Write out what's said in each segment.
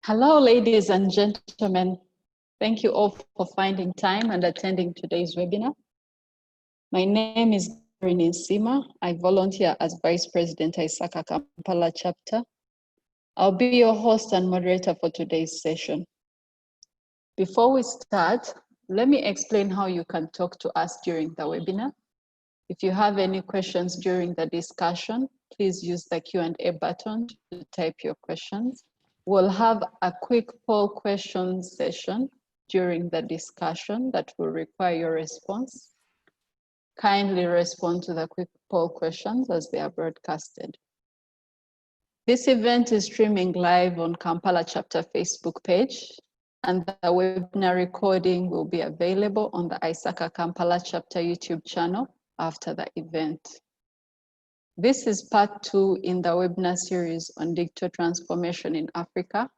Hello, ladies and gentlemen. Thank you all for finding time and attending today's webinar. My name is Rini Nsima. I volunteer as Vice President Isaka Kampala chapter. I'll be your host and moderator for today's session. Before we start, let me explain how you can talk to us during the webinar. If you have any questions during the discussion, please use the Q&A button to type your questions. We'll have a quick poll questions session during the discussion that will require your response. Kindly respond to the quick poll questions as they are broadcasted. This event is streaming live on Kampala chapter Facebook page, and the webinar recording will be available on the Isaka Kampala chapter YouTube channel after the event. This is part 2 in the webinar series on digital transformation in Africa.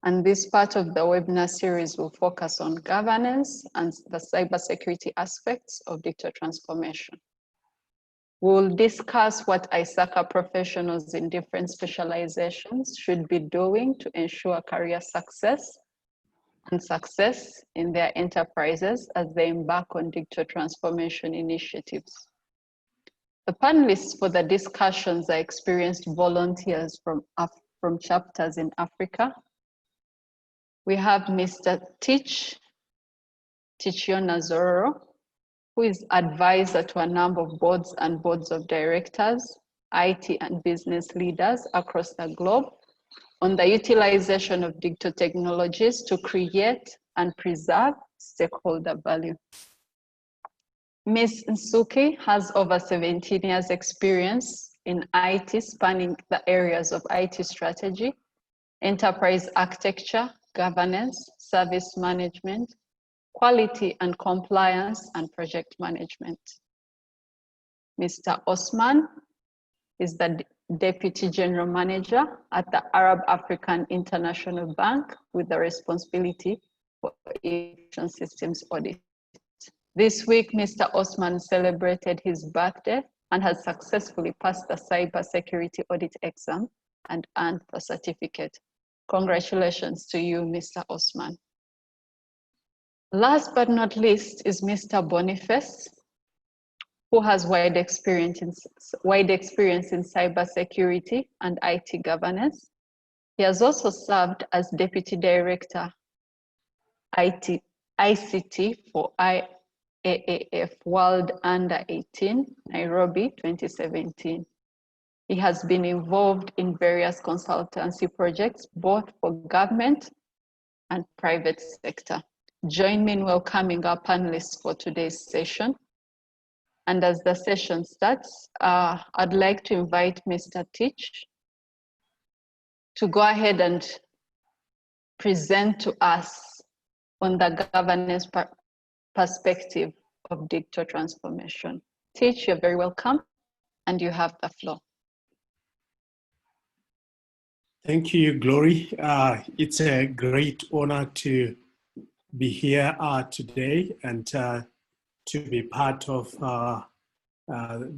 And this part of the webinar series will focus on governance and the cybersecurity aspects of digital transformation. We'll discuss what Isaka professionals in different specializations should be doing to ensure career success and success in their enterprises as they embark on digital transformation initiatives. The panelists for the discussions are experienced volunteers from chapters in Africa. We have Mr. Tichiona Zororo, who is advisor to a number of boards and boards of directors, IT and business leaders across the globe on the utilization of digital technologies to create and preserve stakeholder value. Ms. Nsuki has over 17 years experience in IT spanning the areas of IT strategy, enterprise architecture, governance, service management, quality and compliance, and project management. Mr. Osman is the Deputy General Manager at the Arab African International Bank with the responsibility for information systems audit. This week, Mr. Osman celebrated his birthday and has successfully passed the cybersecurity audit exam and earned the certificate. Congratulations to you, Mr. Osman. Last but not least is Mr. Boniface, who has wide experience in cybersecurity and IT governance. He has also served as Deputy Director ICT for IAAF World Under 18, Nairobi 2017. He has been involved in various consultancy projects, both for government and private sector. Join me in welcoming our panelists for today's session. And as the session starts, I'd like to invite Mr. Tich to go ahead and present to us on the governance perspective of digital transformation. Tich, you're very welcome, and you have the floor. Thank you, Glory. It's a great honor to be here today and to be part of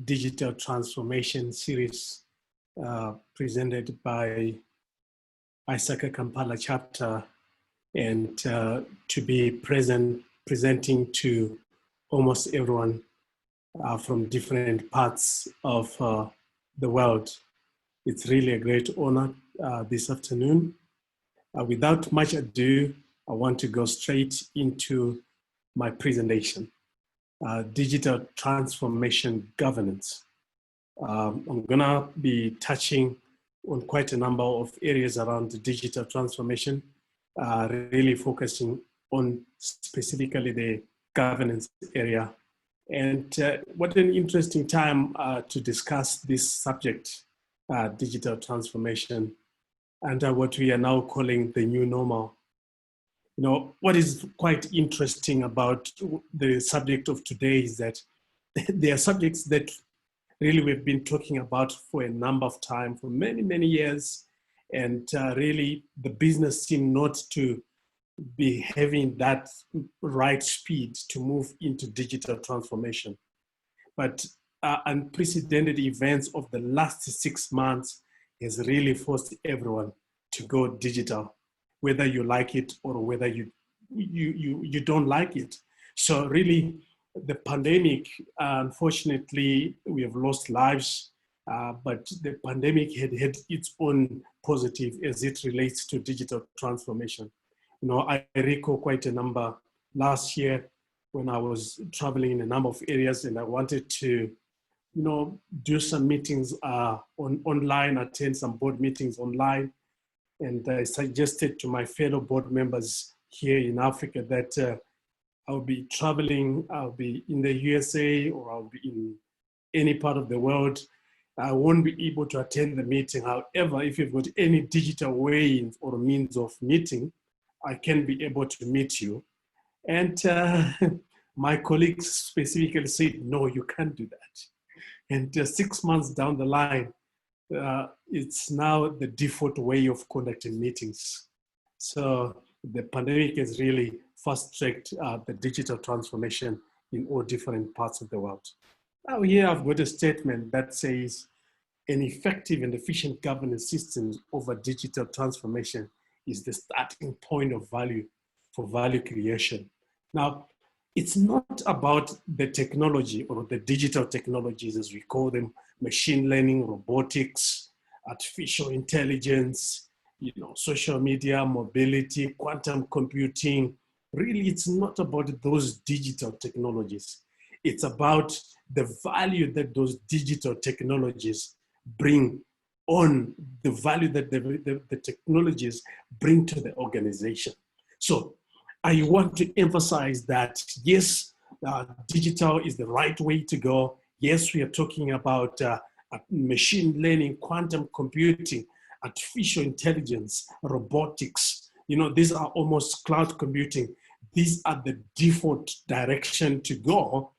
digital transformation series presented by Isaka Kampala chapter, and to be presenting to almost everyone from different parts of the world. It's really a great honor this afternoon. Without much ado, I want to go straight into my presentation. Digital transformation governance. I'm gonna be touching on quite a number of areas around the digital transformation, really focusing on specifically the governance area. And what an interesting time to discuss this subject, digital transformation, and what we are now calling the new normal. You know, what is quite interesting about the subject of today is that there are subjects that really we've been talking about for a number of time, for many, many years. And really the business seemed not to be having that right speed to move into digital transformation. But unprecedented events of the last 6 months has really forced everyone to go digital. whether you like it or whether you don't like it. So really, the pandemic, unfortunately, we have lost lives, but the pandemic had its own positive as it relates to digital transformation. You know, I recall quite a number last year when I was traveling in a number of areas and I wanted to, you know, do some meetings online, attend some board meetings online. And I suggested to my fellow board members here in Africa that I'll be traveling, I'll be in the USA or I'll be in any part of the world. I won't be able to attend the meeting. However, if you've got any digital way or means of meeting, I can be able to meet you. And my colleagues specifically said, no, you can't do that. And 6 months down the line, it's now the default way of conducting meetings. So the pandemic has really fast-tracked the digital transformation in all different parts of the world. Now here I've got a statement that says, an effective and efficient governance systems over digital transformation is the starting point of value for value creation. Now, it's not about the technology or the digital technologies as we call them, machine learning, robotics, artificial intelligence, you know, social media, mobility, quantum computing. Really, it's not about those digital technologies. It's about the value that those digital technologies bring on, the value that the technologies bring to the organization. So I want to emphasize that, yes, digital is the right way to go. Yes, we are talking about machine learning, quantum computing, artificial intelligence, robotics. You know, these are almost cloud computing. These are the default direction to go.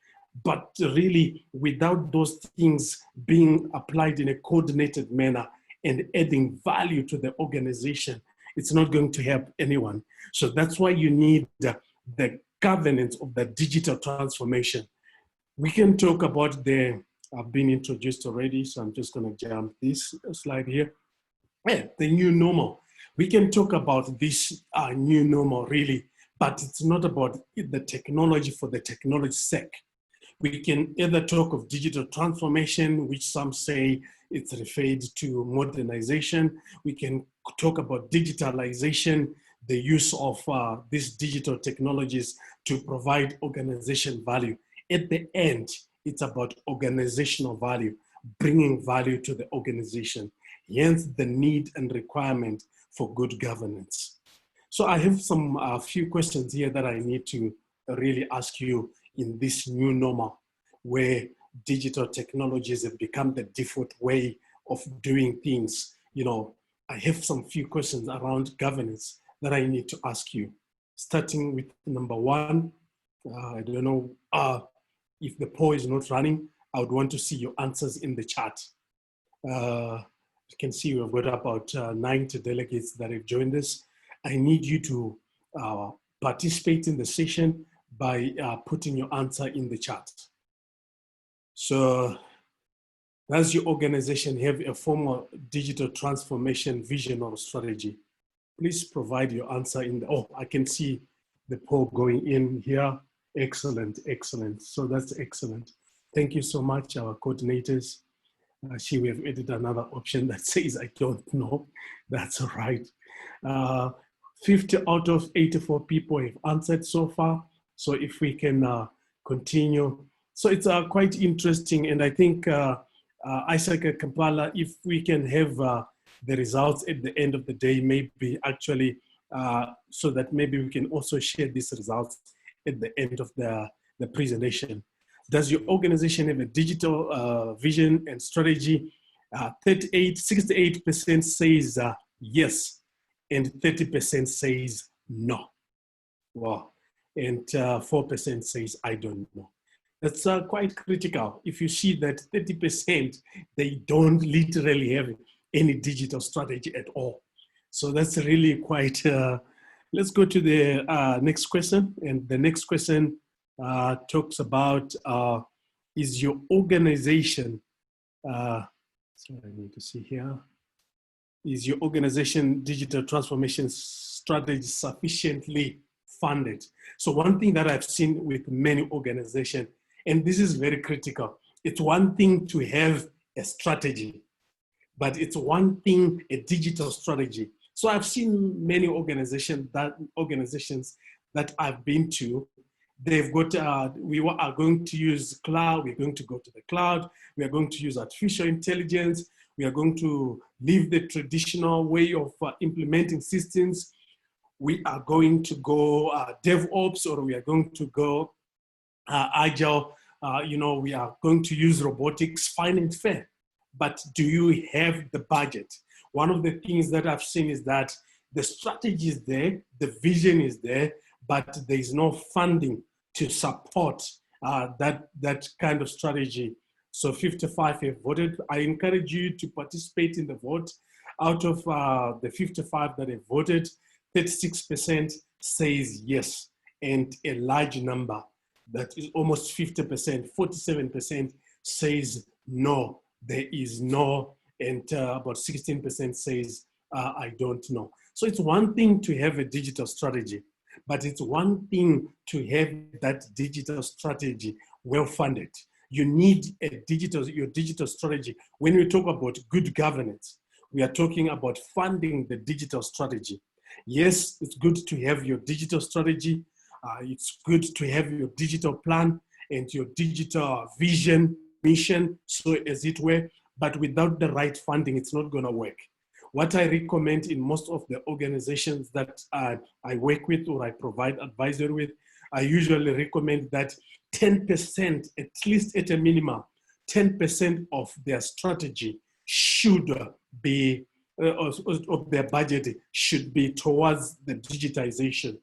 But really, without those things being applied in a coordinated manner and adding value to the organization, it's not going to help anyone. So that's why you need the governance of the digital transformation. We can talk about I've been introduced already, so I'm just going to jump this slide here. Yeah, the new normal. We can talk about this new normal really, but it's not about the technology for the technology's sake. We can either talk of digital transformation, which some say it's referred to modernization. We can talk about digitalization, the use of these digital technologies to provide organization value. At the end, it's about organizational value, bringing value to the organization, hence the need and requirement for good governance. So I have some few questions here that I need to really ask you in this new normal, where digital technologies have become the default way of doing things. You know, I have some few questions around governance that I need to ask you. Starting with number one, I don't know if the poll is not running, I would want to see your answers in the chat. You can see we've got about 90 delegates that have joined us. I need you to participate in the session by putting your answer in the chat. So, does your organization have a formal digital transformation vision or strategy? Please provide your answer in the, oh, I can see the poll going in here. Excellent, excellent. So that's excellent. Thank you so much, our coordinators. We have added another option that says, I don't know. That's all right. 50 out of 84 people have answered so far. So if we can continue. So it's quite interesting. And I think Isaac Kampala, if we can have the results at the end of the day, maybe actually, so that maybe we can also share these results at the end of the presentation. Does your organization have a digital vision and strategy? 68% says yes, and 30% says no. Wow. And 4% says, I don't know. That's quite critical. If you see that 30%, they don't literally have any digital strategy at all. So that's really quite, let's go to the next question. And the next question talks about, is your organization, sorry, I need to see here. Is your organization digital transformation strategy sufficiently funded? So one thing that I've seen with many organizations, and this is very critical, it's one thing to have a strategy, but it's one thing, a digital strategy. So I've seen many organizations that I've been to, they've got, we are going to use cloud, we're going to go to the cloud, we are going to use artificial intelligence, we are going to leave the traditional way of implementing systems, we are going to go DevOps, or we are going to go Agile, we are going to use robotics, fine and fair. But do you have the budget? One of the things that I've seen is that the strategy is there, the vision is there, but there is no funding to support that kind of strategy. So 55 have voted. I encourage you to participate in the vote. Out of the 55 that have voted, 36% says yes, and a large number, that is almost 50%, 47% says no, there is no, and about 16% says I don't know. So it's one thing to have a digital strategy, but it's one thing to have that digital strategy well funded. You need your digital strategy. When we talk about good governance, we are talking about funding the digital strategy. Yes, it's good to have your digital strategy. It's good to have your digital plan and your digital vision, mission, so as it were, but without the right funding, it's not gonna work. What I recommend in most of the organizations that I work with or I provide advisory with, I usually recommend that 10%, at least at a minimum, 10% of their strategy should be, of their budget should be towards the digitalization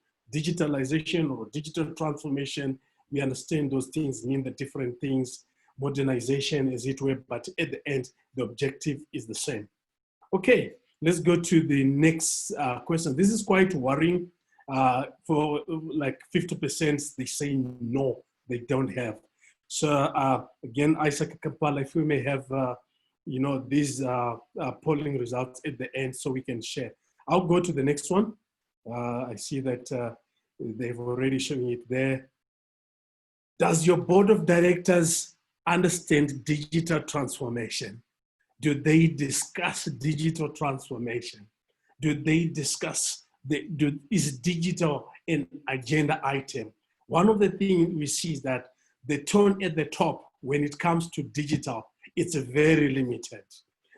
or digital transformation. We understand those things mean the different things, modernization as it were, but at the end, the objective is the same. Okay, let's go to the next question. This is quite worrying. For like 50%, they say no, they don't have. So again, Isaac Kampala, if we may have these polling results at the end so we can share. I'll go to the next one. I see that they've already shown it there. Does your board of directors understand digital transformation? Do they discuss digital transformation? Do they discuss, is digital an agenda item? One of the things we see is that the tone at the top when it comes to digital, it's very limited.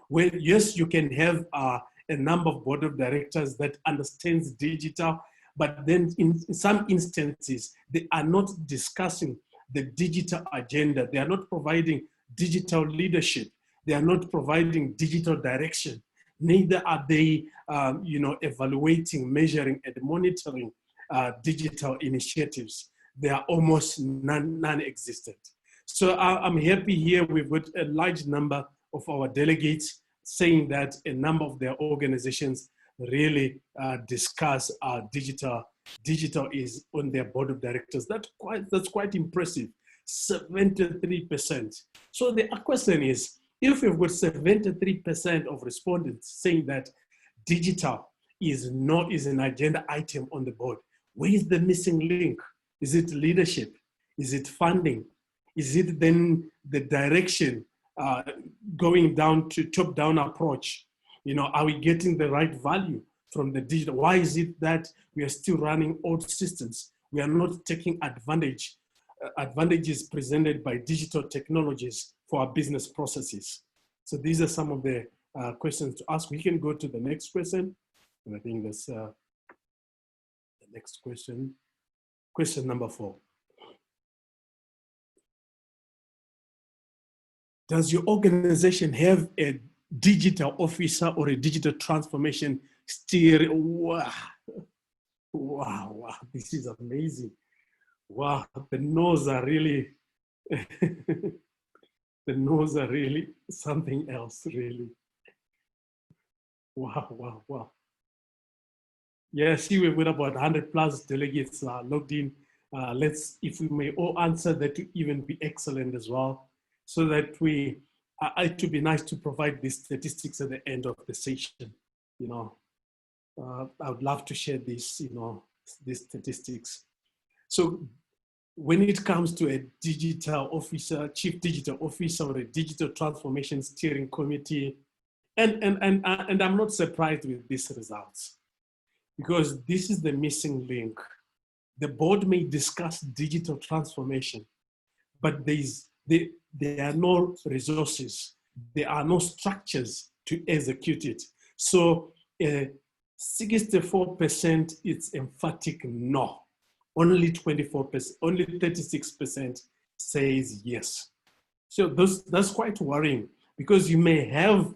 Well, yes, you can have a number of board of directors that understands digital, but then in some instances, they are not discussing the digital agenda. They are not providing digital leadership. They are not providing digital direction. Neither are they, evaluating, measuring, and monitoring digital initiatives. They are almost non-existent. So I'm happy here we've got a large number of our delegates saying that a number of their organizations really discuss digital. Digital is on their board of directors. That's quite impressive, 73%. So the question is, if we've got 73% of respondents saying that digital is an agenda item on the board, where is the missing link? Is it leadership? Is it funding? Is it then the direction going down to top-down approach? Are we getting the right value from the digital? Why is it that we are still running old systems? We are not taking advantages presented by digital technologies for our business processes. So these are some of the questions to ask. We can go to the next question. And I think that's the next question. Question number 4. Does your organization have a digital officer or a digital transformation steering? Wow, this is amazing. Wow, the no's are really, the no's are really something else, really. Wow. Yeah, see, we've got about 100 plus delegates logged in. If we may all answer, that would even be excellent as well. So that it would be nice to provide these statistics at the end of the session, I would love to share this, these statistics. So when it comes to a digital officer, chief digital officer, or a digital transformation steering committee, and I'm not surprised with these results, because this is the missing link. The board may discuss digital transformation, but there are no resources, there are no structures to execute it. So 64% it's emphatic no. Only 24%, only 36% says yes. So that's quite worrying, because you may have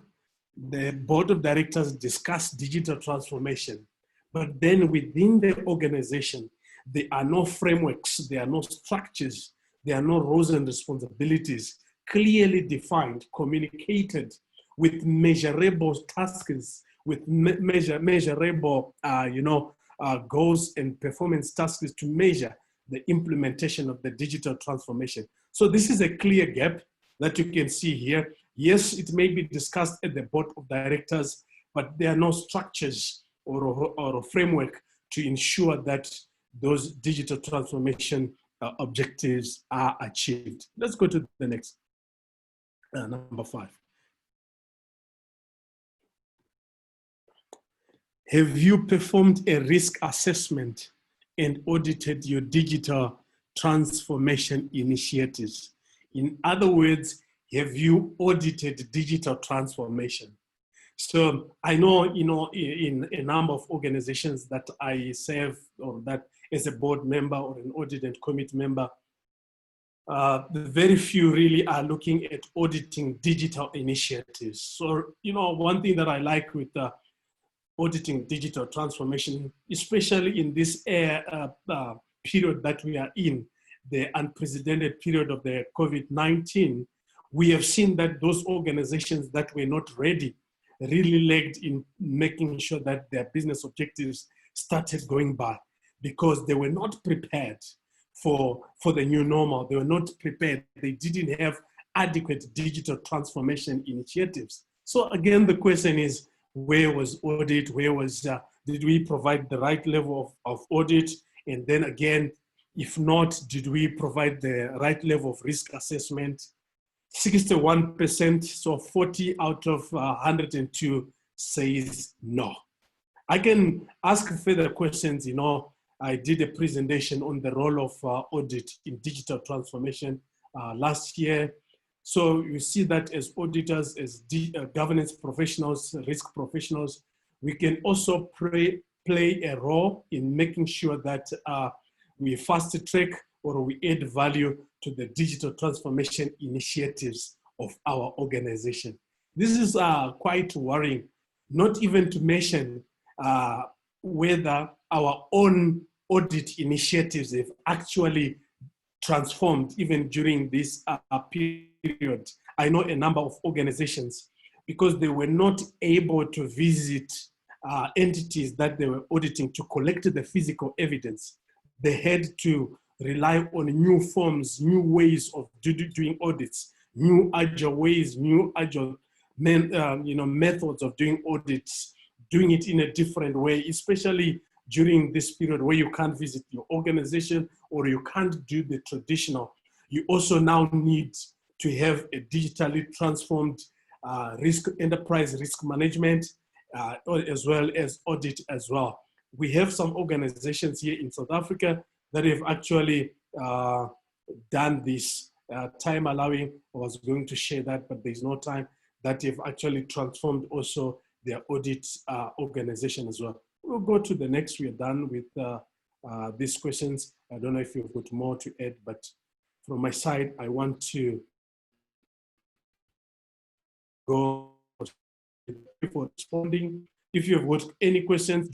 the board of directors discuss digital transformation, but then within the organization, there are no frameworks, there are no structures, there are no roles and responsibilities clearly defined, communicated, with measurable tasks, with measurable, goals and performance tasks to measure the implementation of the digital transformation. So this is a clear gap that you can see here. Yes, it may be discussed at the board of directors, but there are no structures or a framework to ensure that those digital transformation objectives are achieved. Let's go to the next, number 5. Have you performed a risk assessment and audited your digital transformation initiatives? In other words, have you audited digital transformation? So I know, in a number of organizations that I serve, or that as a board member or an audit and committee member, very few really are looking at auditing digital initiatives. So, one thing that I like with auditing digital transformation, especially in this period that we are in, the unprecedented period of the COVID-19, we have seen that those organizations that were not ready really lagged in making sure that their business objectives started going by, because they were not prepared for the new normal. They were not prepared. They didn't have adequate digital transformation initiatives. So again, the question is, where was audit? Where was, did we provide the right level of audit? And then again, if not, did we provide the right level of risk assessment? 61%, so 40 out of 102 says no. I can ask further questions. I did a presentation on the role of audit in digital transformation last year. So you see that as auditors, as governance professionals, risk professionals, we can also play a role in making sure that we fast track or we add value to the digital transformation initiatives of our organization. This is quite worrying, not even to mention whether our own audit initiatives have actually transformed even during this period. I know a number of organizations, because they were not able to visit entities that they were auditing to collect the physical evidence. They had to rely on new forms, new ways of doing audits, new agile ways, new agile methods of doing audits, doing it in a different way, especially during this period where you can't visit your organization or you can't do the traditional. You also now need to have a digitally transformed enterprise risk management, as well as audit as well. We have some organizations here in South Africa that have actually done this. Time allowing, I was going to share that, but there's no time, that have actually transformed also their audit organization as well. We'll go to the next. We are done with these questions. I don't know if you've got more to add, but from my side, I want to go for responding. If you have got any questions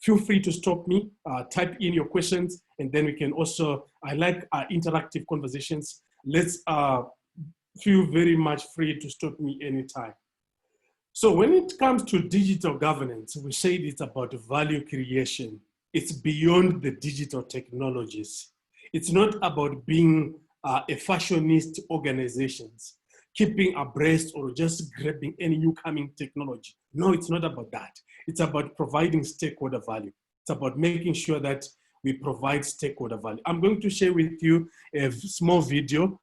feel free to stop me, type in your questions, and then we can also, I like interactive conversations. Let's feel very much free to stop me anytime. So when it comes to digital governance, we say it's about value creation. It's beyond the digital technologies. It's not about being a fashionist organizations. keeping abreast or just grabbing any new coming technology. No, it's not about that. It's about providing stakeholder value. It's about making sure that we provide stakeholder value. I'm going to share with you a small video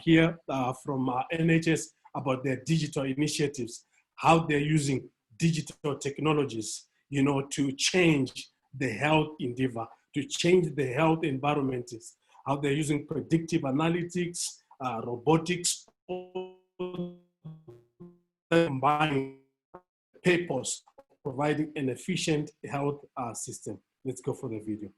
here from NHS about their digital initiatives, how they're using digital technologies, you know, to change the health endeavor, to change the health environment, how they're using predictive analytics, robotics, combined purpose of providing an efficient health system. Let's go for the video.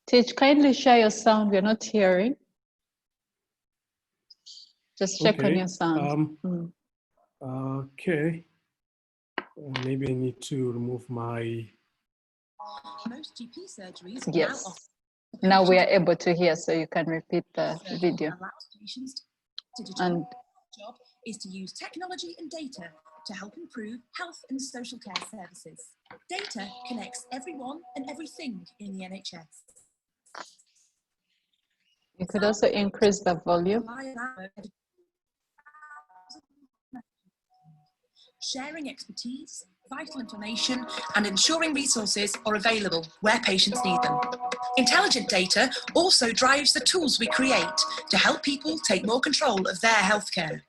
Teach, kindly share your sound. We're not hearing. Just check on your sound. Okay. Maybe I need to remove my... Most GP surgeries yes. Now we are able to hear, so you can repeat the video. And job is to use technology and data to help improve health and social care services. Data connects everyone and everything in the NHS. You could also increase the volume. Sharing expertise, vital information, and ensuring resources are available where patients need them. Intelligent data also drives the tools we create to help people take more control of their healthcare.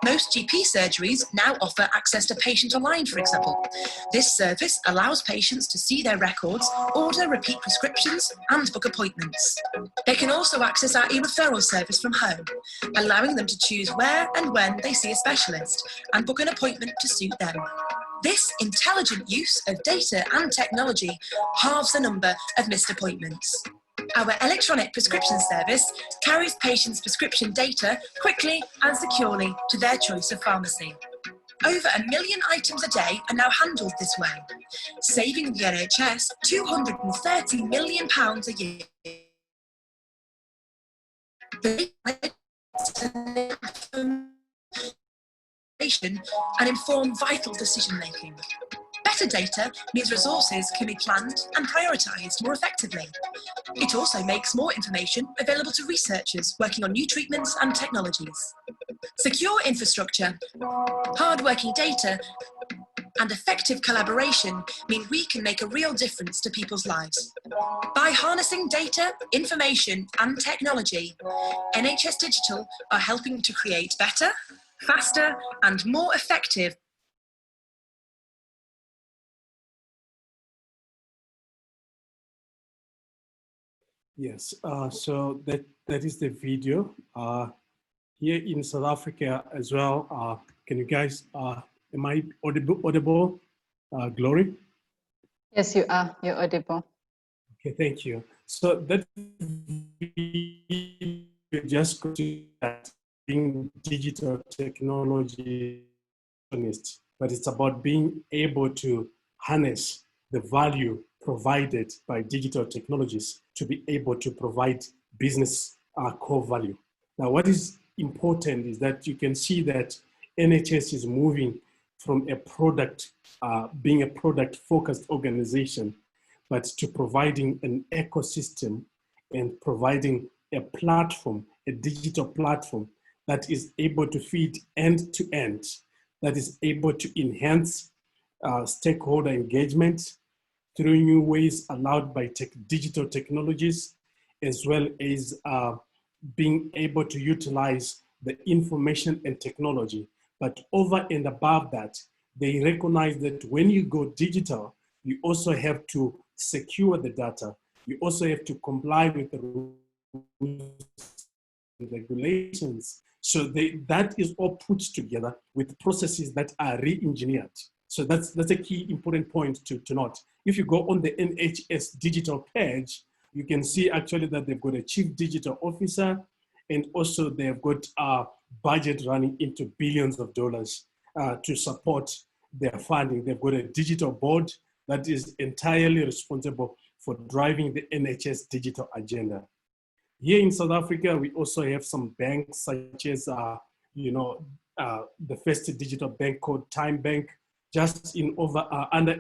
Most GP surgeries now offer access to Patient Online, for example. This service allows patients to see their records, order repeat prescriptions, and book appointments. They can also access our e-referral service from home, allowing them to choose where and when they see a specialist and book an appointment to suit them. This intelligent use of data and technology halves the number of missed appointments. Our electronic prescription service carries patients' prescription data quickly and securely to their choice of pharmacy. Over 1 million items a day are now handled this way, saving the NHS £230 million a year. And inform vital decision-making. Better data means resources can be planned and prioritised more effectively. It also makes more information available to researchers working on new treatments and technologies. Secure infrastructure, hard-working data, and effective collaboration mean we can make a real difference to people's lives. By harnessing data, information, and technology, NHS Digital are helping to create better, faster, and more effective. Yes, so that is the video. Here in South Africa as well, can you guys, am I audible, Glory? Yes, you are. You're audible. Okay, thank you. So that just being digital technology, but it's about being able to harness the value provided by digital technologies to be able to provide business core value. Now, what is important is that you can see that NHS is moving from a product, being a product-focused organization, but to providing an ecosystem and providing a platform, a digital platform that is able to feed end to end, that is able to enhance stakeholder engagement through new ways allowed by digital technologies, as well as being able to utilize the information and technology. But over and above that, they recognize that when you go digital, you also have to secure the data. You also have to comply with the rules and regulations. So that is all put together with processes that are re-engineered. So that's a key important point to note. If you go on the NHS digital page, you can see actually that they've got a chief digital officer, and also they've got a budget running into billions of dollars to support their funding. They've got a digital board that is entirely responsible for driving the NHS digital agenda. Here in South Africa, we also have some banks such as, the first digital bank called Time Bank. Just in under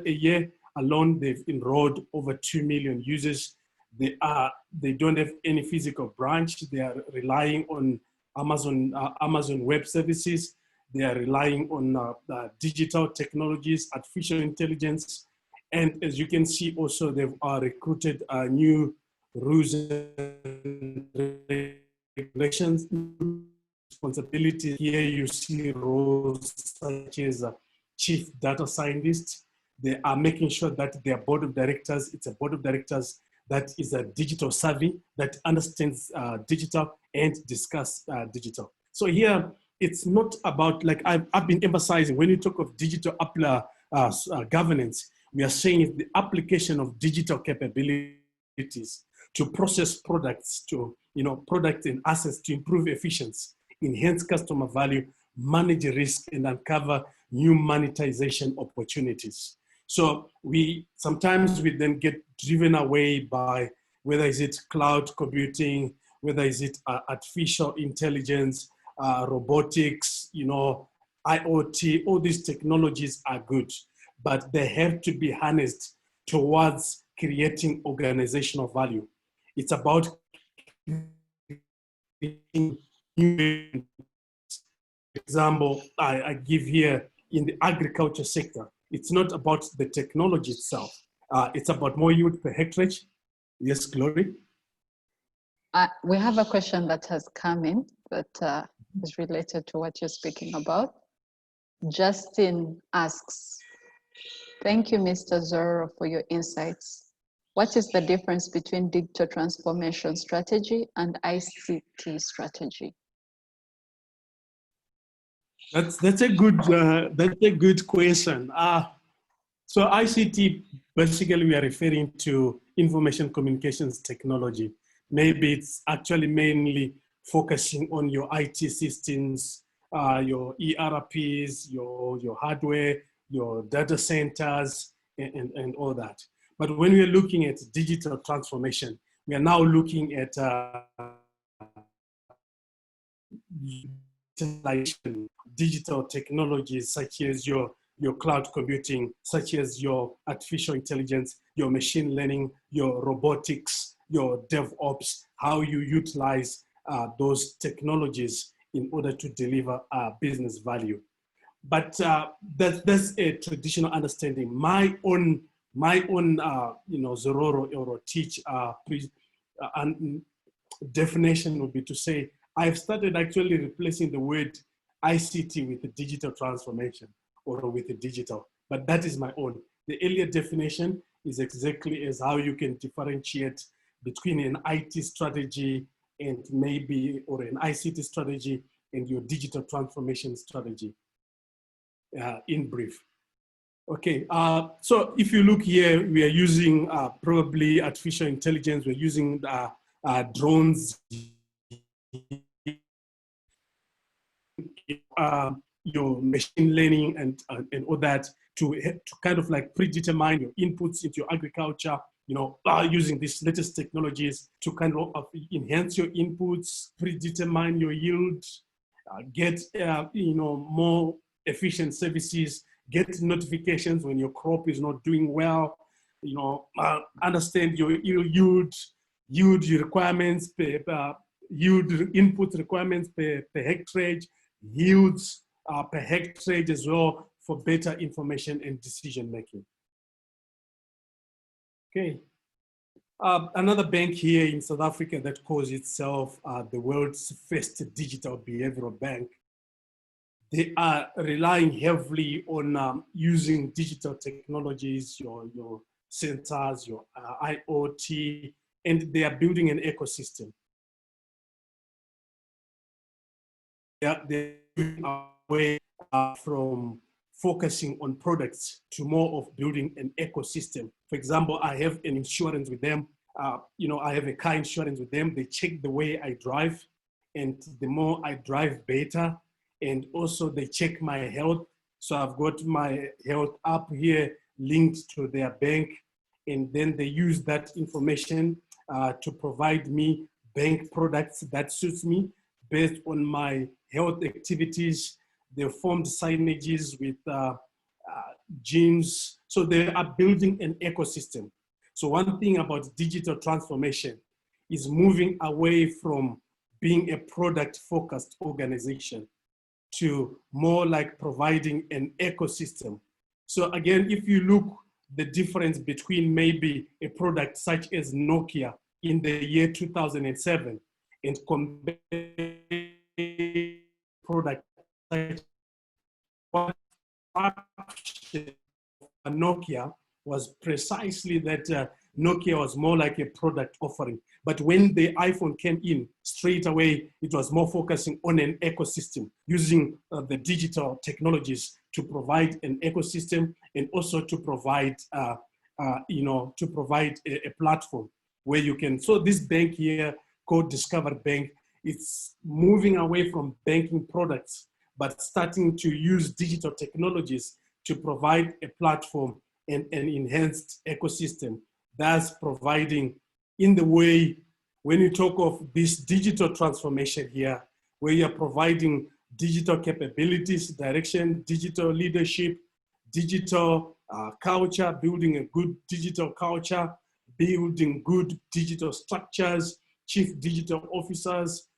a year alone, they've enrolled over 2 million users. They don't have any physical branch. They are relying on Amazon Web Services. They are relying on digital technologies, artificial intelligence. And as you can see also, they've recruited new rules and regulations, responsibility. Here you see roles such as chief data scientist. They are making sure that their board of directors, it's a board of directors that is a digital savvy, that understands digital and discuss digital. So here, it's not about, like I've been emphasizing, when you talk of digital governance, we are saying it's the application of digital capabilities to process products, to products and assets to improve efficiency, enhance customer value, manage risk, and uncover new monetization opportunities. So sometimes we then get driven away by whether is it cloud computing, whether is it artificial intelligence, robotics, IoT. All these technologies are good, but they have to be harnessed towards creating organizational value. It's about creating new example I give here in the agriculture sector. It's not about the technology itself. It's about more yield per hectare. Yes, Glory? We have a question that has come in that is related to what you're speaking about. Justin asks, thank you, Mr. Zorro, for your insights. What is the difference between digital transformation strategy and ICT strategy? That's a good question. So ICT, basically we are referring to information communications technology. Maybe it's actually mainly focusing on your IT systems, your ERPs, your hardware, your data centers, and all that. But when we're looking at digital transformation, we are now looking at digital technologies such as your cloud computing, such as your artificial intelligence, your machine learning, your robotics, your DevOps, how you utilize those technologies in order to deliver business value. But that's a traditional understanding. My own Zororo or teach definition would be to say, I've started actually replacing the word ICT with the digital transformation or with the digital, but that is my own. The earlier definition is exactly as how you can differentiate between an IT strategy and or an ICT strategy and your digital transformation strategy, in brief. Okay, so if you look here, we are using probably artificial intelligence, we're using drones, your machine learning and all that to kind of like predetermine your inputs into your agriculture, using these latest technologies to kind of enhance your inputs, predetermine your yield, get more efficient services, get notifications when your crop is not doing well, understand your yield requirements, yield input requirements per hectare, yields per hectare as well for better information and decision making. Okay. Another bank here in South Africa that calls itself the world's first digital behavioral bank. They are relying heavily on using digital technologies, your sensors, your IoT, and they are building an ecosystem. They're moving away from focusing on products to more of building an ecosystem. For example, I have an insurance with them. I have a car insurance with them. They check the way I drive, and the more I drive better, and also they check my health. So I've got my health app here linked to their bank, and then they use that information to provide me bank products that suits me based on my health activities. They formed signages with gyms. So they are building an ecosystem. So one thing about digital transformation is moving away from being a product-focused organization to more like providing an ecosystem. So again, if you look the difference between maybe a product such as Nokia in the year 2007 and compare product such what Nokia was precisely that Nokia was more like a product offering. But when the iPhone came in, straight away, it was more focusing on an ecosystem, using the digital technologies to provide an ecosystem and also to provide, to provide a platform where you can. So this bank here, called Discover Bank, it's moving away from banking products, but starting to use digital technologies to provide a platform and an enhanced ecosystem. That's providing, in the way, when you talk of this digital transformation here, where you're providing digital capabilities, direction, digital leadership, digital culture, building a good digital culture, building good digital structures, chief digital officers,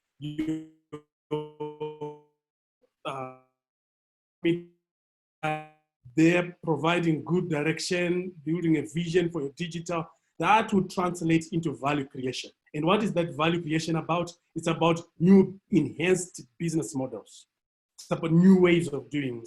they're providing good direction, building a vision for your digital, that would translate into value creation. And what is that value creation about? It's about new enhanced business models. It's about new ways of doing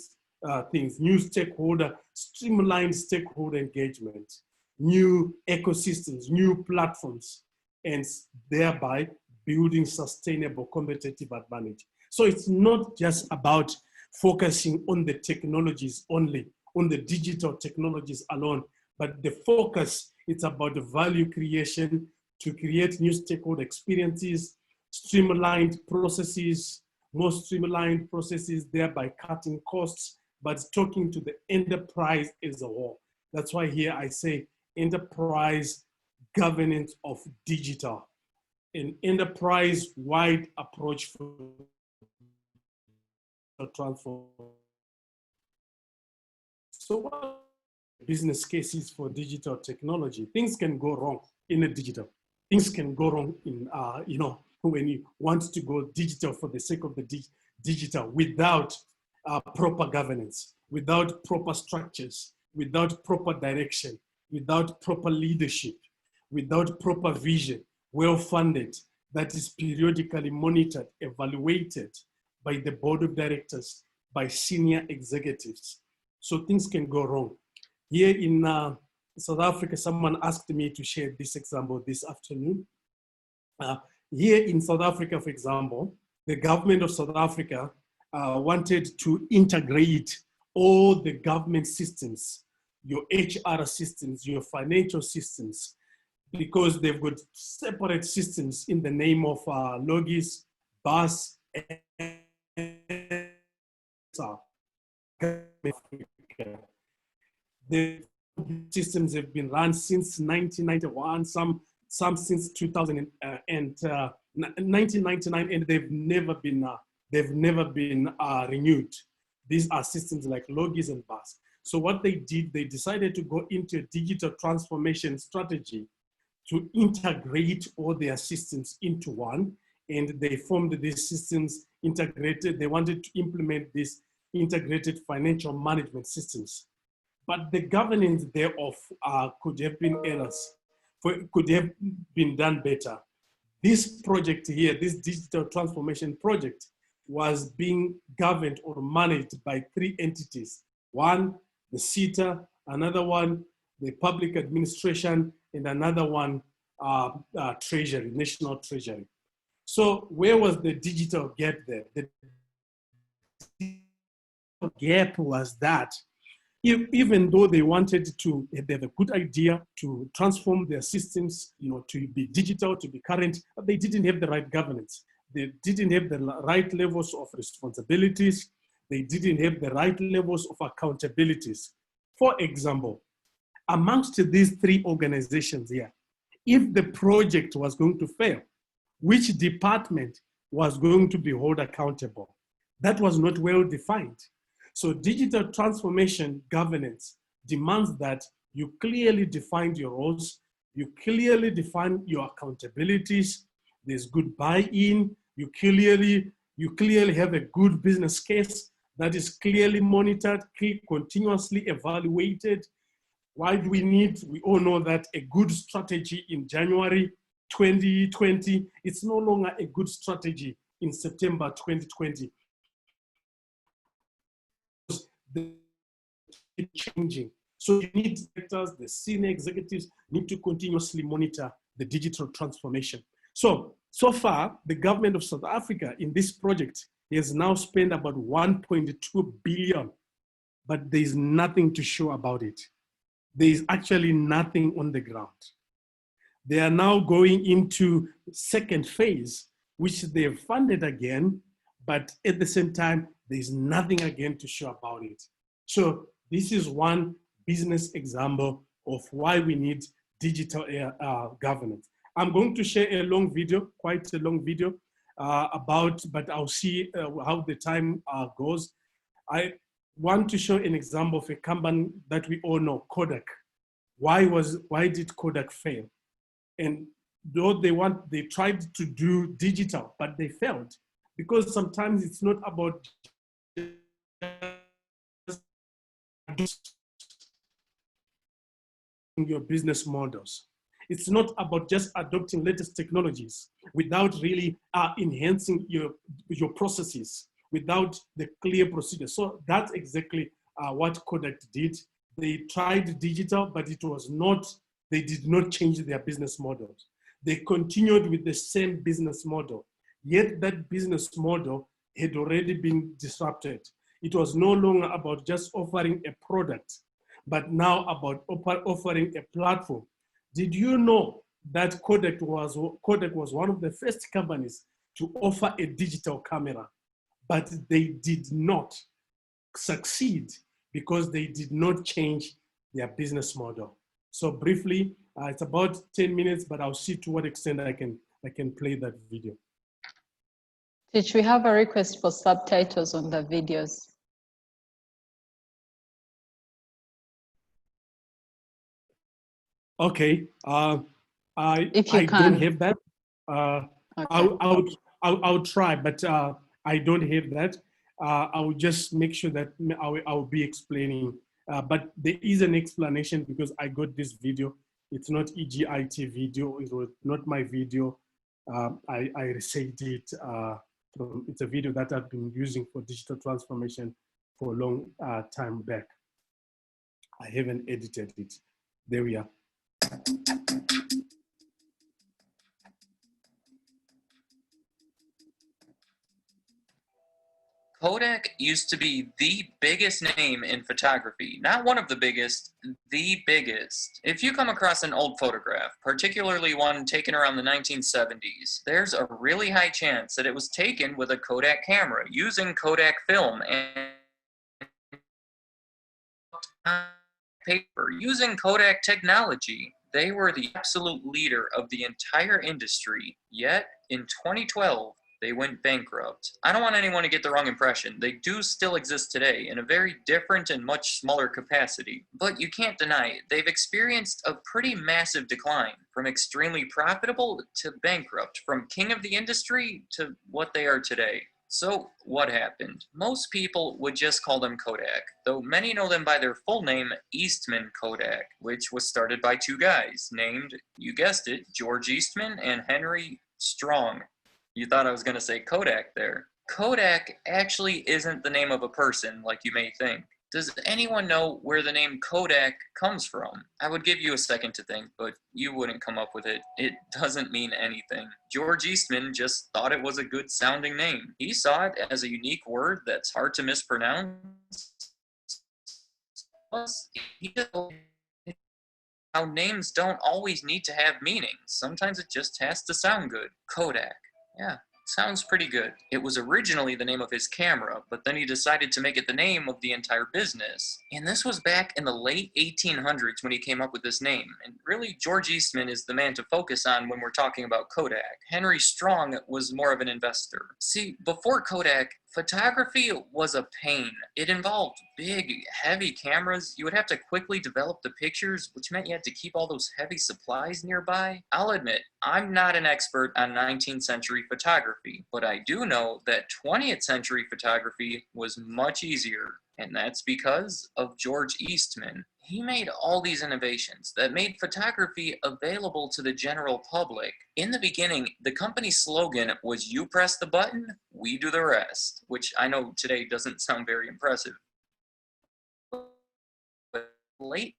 things, new stakeholder, streamlined stakeholder engagement, new ecosystems, new platforms, and thereby building sustainable competitive advantage. So it's not just about focusing on the technologies only, on the digital technologies alone, but the focus, it's about the value creation to create new stakeholder experiences, streamlined processes, more streamlined processes, thereby cutting costs, but talking to the enterprise as a whole. That's why here I say enterprise governance of digital, an enterprise-wide approach for transform. So what are business cases for digital technology? Things can go wrong in a digital. Things can go wrong in, when you want to go digital for the sake of the digital without proper governance, without proper structures, without proper direction, without proper leadership, without proper vision, well-funded, that is periodically monitored, evaluated by the board of directors, by senior executives. So things can go wrong. Here in South Africa, someone asked me to share this example this afternoon. Here in South Africa, for example, the government of South Africa wanted to integrate all the government systems, your HR systems, your financial systems, because they've got separate systems in the name of Logis, BAS, and the systems have been run since 1991, some since 1999, and they've never been renewed. These are systems like Logis and BAS. So what they did, they decided to go into a digital transformation strategy to integrate all their systems into one, and they formed these systems integrated. They wanted to implement these integrated financial management systems. But the governance thereof could have been errors, could have been done better. This project here, this digital transformation project, was being governed or managed by three entities. One, the SETA, another one, the public administration, and another one, Treasury, National Treasury. So where was the digital gap there? The gap was that even though they wanted to, they had a good idea to transform their systems, to be digital, to be current, but they didn't have the right governance. They didn't have the right levels of responsibilities. They didn't have the right levels of accountabilities. For example, amongst these three organizations here, if the project was going to fail, which department was going to be held accountable? That was not well defined. So digital transformation governance demands that you clearly define your roles, you clearly define your accountabilities, there's good buy-in, you clearly have a good business case that is clearly monitored, continuously evaluated. Why do we need? We all know that a good strategy in January 2020, it's no longer a good strategy in September 2020. It's changing. So you need directors, the senior executives need to continuously monitor the digital transformation. So far, the government of South Africa in this project has now spent about 1.2 billion, but there is nothing to show about it. There is actually nothing on the ground. They are now going into second phase, which they've funded again, but at the same time, there is nothing again to show about it. So this is one business example of why we need digital governance. I'm going to share a long video, quite a long video but I'll see how the time goes. I want to show an example of a company that we all know, Kodak. Why did Kodak fail? And though they tried to do digital, but they failed because sometimes it's not about your business models. It's not about just adopting latest technologies without really enhancing your processes, without the clear procedure. So that's exactly what Kodak did. They tried digital, but it was not, they did not change their business models. They continued with the same business model, yet that business model had already been disrupted. It was no longer about just offering a product, but now about offering a platform. Did you know that Kodak was one of the first companies to offer a digital camera, but they did not succeed because they did not change their business model. So briefly, it's about 10 minutes, but I'll see to what extent I can play that video. Did we have a request for subtitles on the videos? Okay, I can. don't have that. Okay. I'll try, but I don't have that. I will just make sure that I will be explaining. But there is an explanation because I got this video. It's not EGIT video. It was not my video. I received it it's a video that I've been using for digital transformation for a long time back. I haven't edited it. There we are. Kodak used to be the biggest name in photography. Not one of the biggest, the biggest. If you come across an old photograph, particularly one taken around the 1970s, there's a really high chance that it was taken with a Kodak camera using Kodak film and paper using Kodak technology. They were the absolute leader of the entire industry, yet in 2012, they went bankrupt. I don't want anyone to get the wrong impression. They do still exist today in a very different and much smaller capacity. But you can't deny it. They've experienced a pretty massive decline, from extremely profitable to bankrupt, from king of the industry to what they are today. So what happened? Most people would just call them Kodak, though many know them by their full name, Eastman Kodak, which was started by two guys named, you guessed it, George Eastman and Henry Strong. You thought I was going to say Kodak there. Kodak actually isn't the name of a person like you may think. Does anyone know where the name Kodak comes from? I would give you a second to think, but you wouldn't come up with it. It doesn't mean anything. George Eastman just thought it was a good sounding name. He saw it as a unique word that's hard to mispronounce. Plus, how names don't always need to have meanings. Sometimes it just has to sound good. Kodak. Yeah, Sounds pretty good. It was originally the name of his camera, but then he decided to make it the name of the entire business. And this was back in the late 1800s when he came up with this name. And really, George Eastman is the man to focus on when we're talking about Kodak. Henry Strong was more of an investor. See, before Kodak, photography was a pain. It involved big, heavy cameras. You would have to quickly develop the pictures, which meant you had to keep all those heavy supplies nearby. I'll admit, I'm not an expert on 19th century photography, but I do know that 20th century photography was much easier. And that's because of George Eastman. He made all these innovations that made photography available to the general public. In the beginning, the company's slogan was "You press the button, we do the rest," which I know today doesn't sound very impressive. But late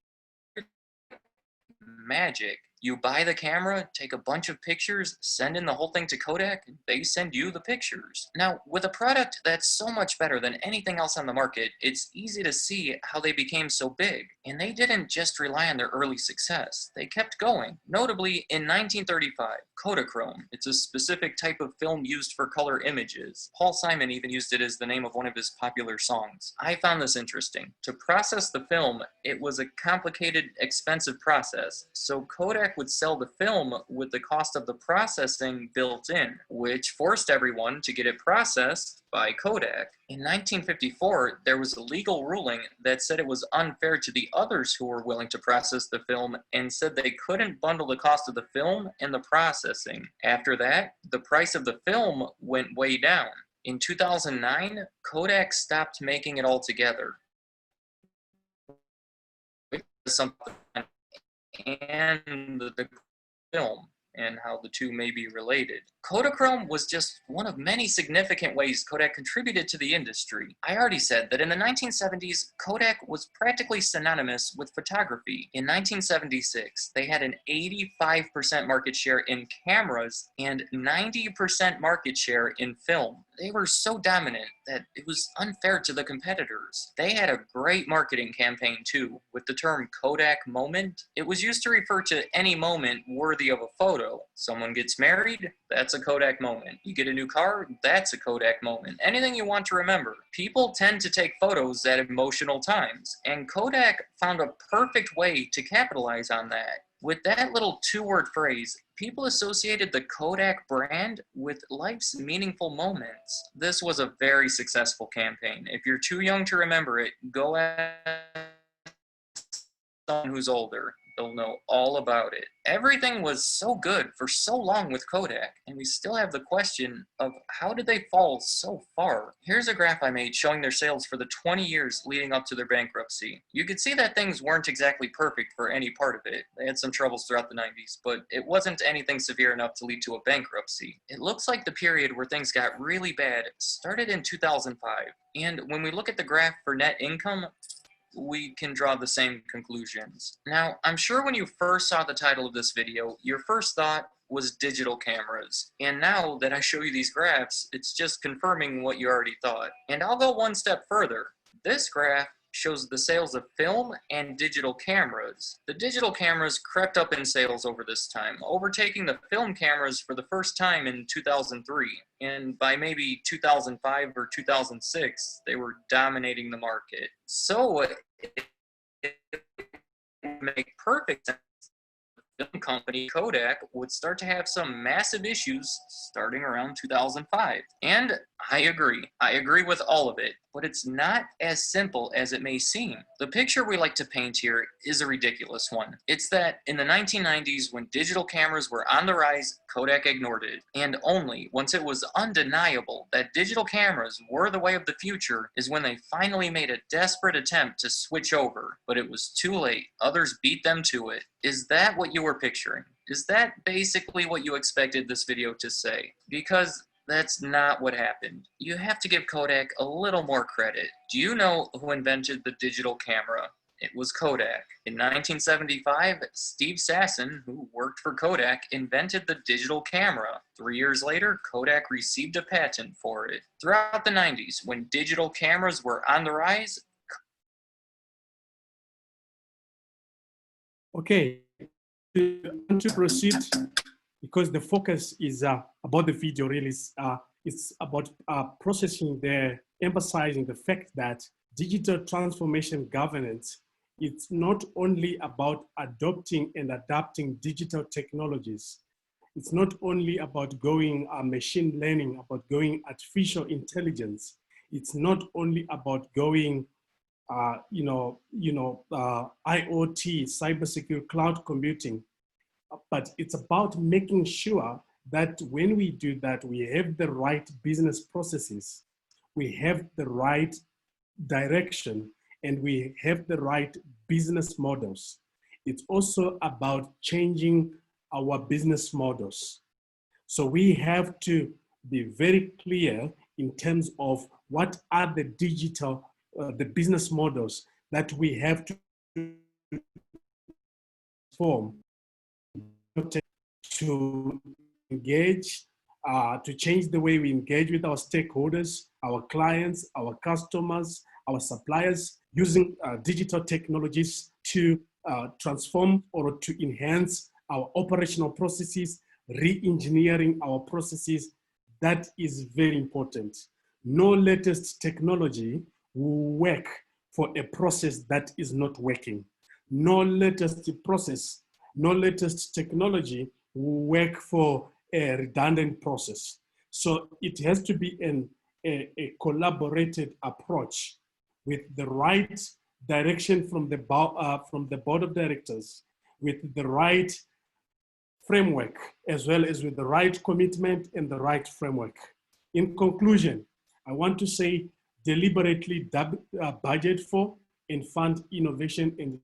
magic. You buy the camera, take a bunch of pictures, send in the whole thing to Kodak, and they send you the pictures. Now, with a product that's so much better than anything else on the market, it's easy to see how they became so big. And they didn't just rely on their early success, they kept going. Notably, in 1935, Kodachrome. It's a specific type of film used for color images. Paul Simon even used it as the name of one of his popular songs. I found this interesting. To process the film, it was a complicated, expensive process, so Kodak would sell the film with the cost of the processing built in, which forced everyone to get it processed by Kodak. In 1954, there was a legal ruling that said it was unfair to the others who were willing to process the film and said they couldn't bundle the cost of the film and the processing. After that, the price of the film went way down. In 2009, Kodak stopped making it altogether. Something and the film and how the two may be related. Kodachrome was just one of many significant ways Kodak contributed to the industry. I already said that in the 1970s, Kodak was practically synonymous with photography. In 1976, they had an 85% market share in cameras and 90% market share in film. They were so dominant that it was unfair to the competitors. They had a great marketing campaign too, with the term Kodak moment. It was used to refer to any moment worthy of a photo. Someone gets married, that's a Kodak moment. You get a new car, that's a Kodak moment. Anything you want to remember. People tend to take photos at emotional times, and Kodak found a perfect way to capitalize on that. With that little two-word phrase, people associated the Kodak brand with life's meaningful moments. This was a very successful campaign. If you're too young to remember it, go ask someone who's older. They'll know all about it. Everything was so good for so long with Kodak, and we still have the question of how did they fall so far? Here's a graph I made showing their sales for the 20 years leading up to their bankruptcy. You could see that things weren't exactly perfect for any part of it. They had some troubles throughout the 90s, but it wasn't anything severe enough to lead to a bankruptcy. It looks like the period where things got really bad started in 2005, and when we look at the graph for net income, we can draw the same conclusions. Now, I'm sure when you first saw the title of this video, your first thought was digital cameras. And now that I show you these graphs, it's just confirming what you already thought. And I'll go one step further. This graph shows the sales of film and digital cameras. The digital cameras crept up in sales over this time, overtaking the film cameras for the first time in 2003. And by maybe 2005 or 2006, they were dominating the market. So it would make perfect sense. The film company Kodak would start to have some massive issues starting around 2005. And I agree with all of it, but it's not as simple as it may seem. The picture we like to paint here is a ridiculous one. It's that in the 1990s, when digital cameras were on the rise, Kodak ignored it. And only once it was undeniable that digital cameras were the way of the future is when they finally made a desperate attempt to switch over. But it was too late. Others beat them to it. Is that what you were picturing? Is that basically what you expected this video to say? Because that's not what happened. You have to give Kodak a little more credit. Do you know who invented the digital camera? It was Kodak. In 1975, Steve Sasson, who worked for Kodak, invented the digital camera. 3 years later, Kodak received a patent for it. Throughout the 90s, when digital cameras were on the rise, Okay, to proceed because the focus is about the video really, it's about emphasizing the fact that digital transformation governance, it's not only about adopting and adapting digital technologies. It's not only about going machine learning, about going artificial intelligence. It's not only about going, IoT, cybersecurity, cloud computing, but it's about making sure that when we do that, we have the right business processes, we have the right direction, and we have the right business models. It's also about changing our business models. So we have to be very clear in terms of what are the the business models that we have to form to engage, to change the way we engage with our stakeholders, our clients, our customers, our suppliers, using digital technologies to transform or to enhance our operational processes, re-engineering our processes. That is very important. No latest technology will work for a process that is not working. No latest process, no latest technology will work for a redundant process. So it has to be a collaborated approach with the right direction from the board of directors, with the right framework, as well as with the right commitment and the right framework. In conclusion, I want to say deliberately budget for and fund innovation and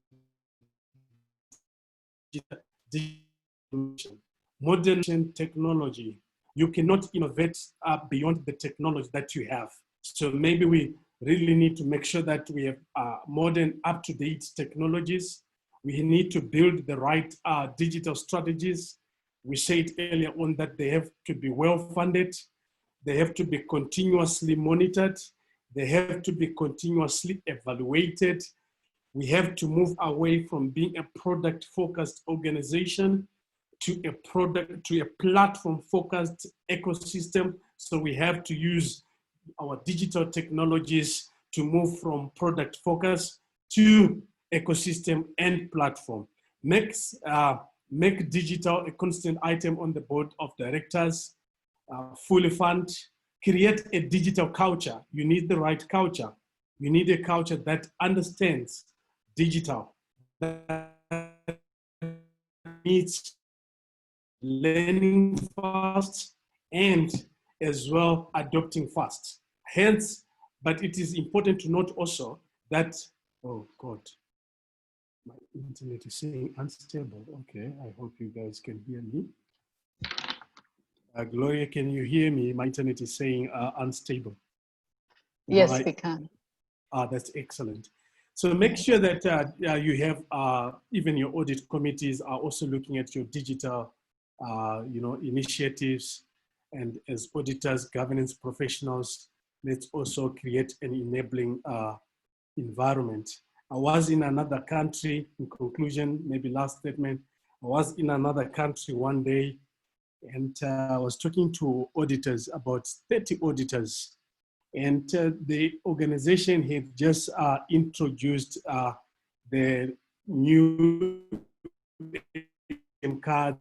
modern technology. You cannot innovate beyond the technology that you have. So maybe we really need to make sure that we have modern, up-to-date technologies. We need to build the right digital strategies. We said earlier on that they have to be well-funded. They have to be continuously monitored. They have to be continuously evaluated. We have to move away from being a product-focused organization to a platform-focused ecosystem. So we have to use our digital technologies to move from product focus to ecosystem and platform. Make digital a constant item on the board of directors, fully fund, create a digital culture. You need the right culture. You need a culture that understands digital, that needs learning fast and as well adopting fast. Hence, but it is important to note also that, oh God, my internet is saying unstable. Okay, I hope you guys can hear me. Gloria, can you hear me? My internet is saying unstable. Yes, we can. That's excellent. So make sure that you have, even your audit committees are also looking at your digital initiatives, and as auditors, governance professionals, let's also create an enabling environment. I was in another country, in conclusion, maybe last statement, I was in another country one day, and I was talking to auditors, about 30 auditors, and the organization had just introduced the new card.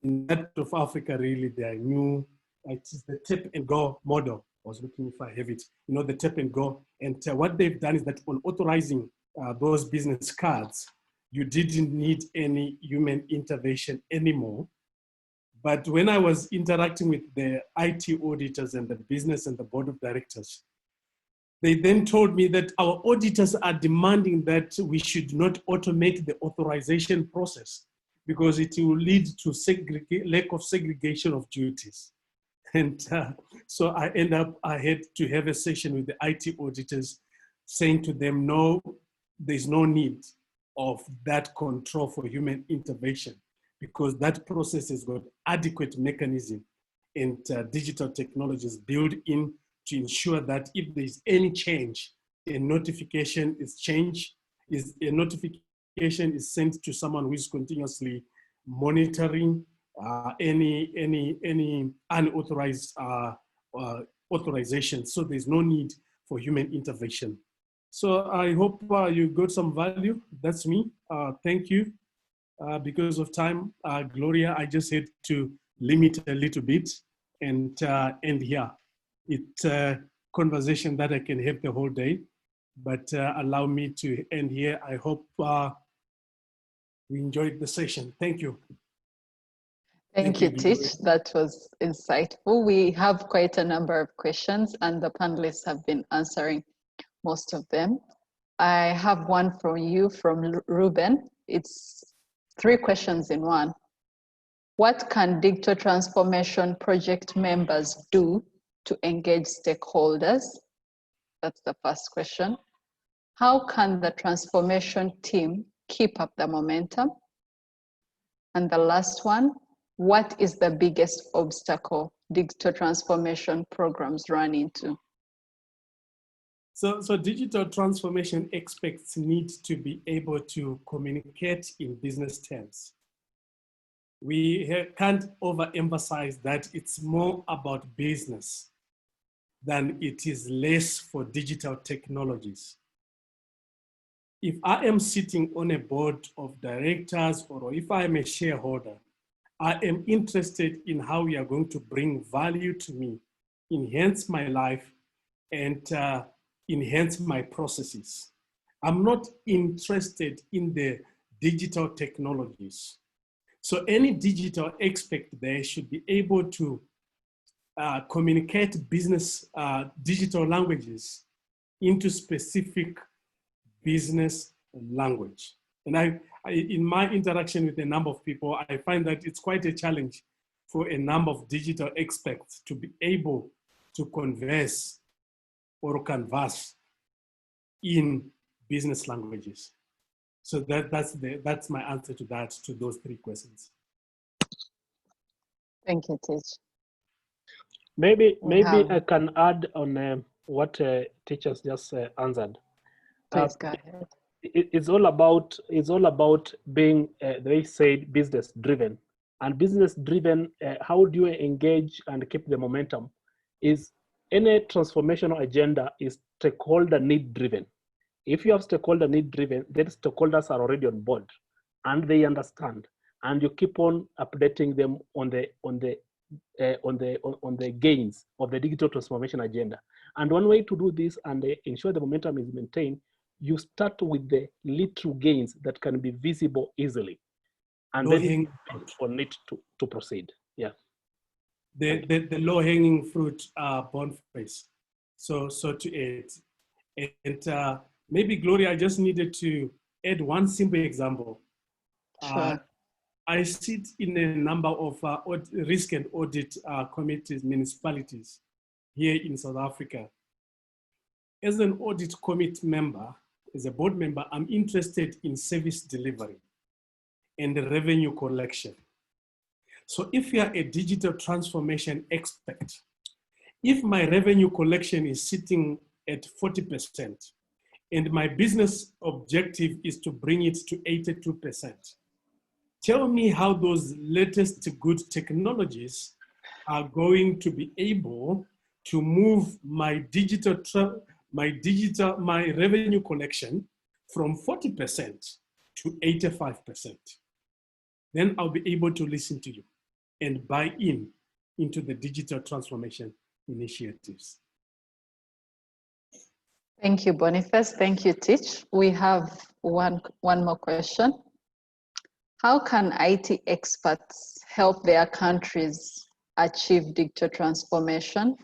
In that of Africa, really, they are new. It is the tap and go model. I was looking if I have it, the tap and go. And what they've done is that on authorizing those business cards, you didn't need any human intervention anymore. But when I was interacting with the IT auditors and the business and the board of directors, they then told me that our auditors are demanding that we should not automate the authorization process, because it will lead to lack of segregation of duties. And so I had to have a session with the IT auditors saying to them, no, there's no need of that control for human intervention, because that process has got adequate mechanism and digital technologies built in to ensure that if there's any change, a notification is sent to someone who is continuously monitoring any unauthorized authorization. So there's no need for human intervention. So I hope you got some value. That's me. Thank you. Because of time, Gloria, I just had to limit a little bit and end here. It's a conversation that I can have the whole day, but allow me to end here. I hope we enjoyed the session. Thank you. Thank you, Teach. That was insightful. We have quite a number of questions and the panelists have been answering most of them. I have one from you, from Ruben. It's 3 questions in one. What can digital transformation project members do to engage stakeholders? That's the first question. How can the transformation team keep up the momentum? And the last one, what is the biggest obstacle digital transformation programs run into? So digital transformation experts need to be able to communicate in business terms. We can't overemphasize that it's more about business than it is less for digital technologies. If I am sitting on a board of directors or if I am a shareholder, I am interested in how we are going to bring value to me, enhance my life, and enhance my processes. I'm not interested in the digital technologies. So any digital expert there should be able to communicate business digital languages into specific business language. And in my interaction with a number of people, I find that it's quite a challenge for a number of digital experts to be able to converse or converse in business languages. So that's my answer to that, to those 3 questions. Thank you, Teach. Maybe I can add on what teachers just answered. Please go ahead. It's all about being, they said, business driven. And business driven, how do you engage and keep the momentum? Is any transformational agenda is stakeholder need driven. If you have stakeholder need driven, then stakeholders are already on board and they understand, and you keep on updating them on the gains of the digital transformation agenda. And one way to do this and ensure the momentum is maintained, you start with the little gains that can be visible easily, and then on it to proceed. Yeah. The low hanging fruit Boniface. So to add, and maybe Gloria, I just needed to add one simple example. Sure. I sit in a number of risk and audit committees, municipalities here in South Africa. As an audit committee member, as a board member, I'm interested in service delivery and the revenue collection. So if you are a digital transformation expert, if my revenue collection is sitting at 40% and my business objective is to bring it to 82%, tell me how those latest good technologies are going to be able to move my revenue collection from 40% to 85%. Then I'll be able to listen to you and buy into the digital transformation initiatives. Thank you, Boniface. Thank you, Teach. We have one more question. How can IT experts help their countries achieve digital transformation?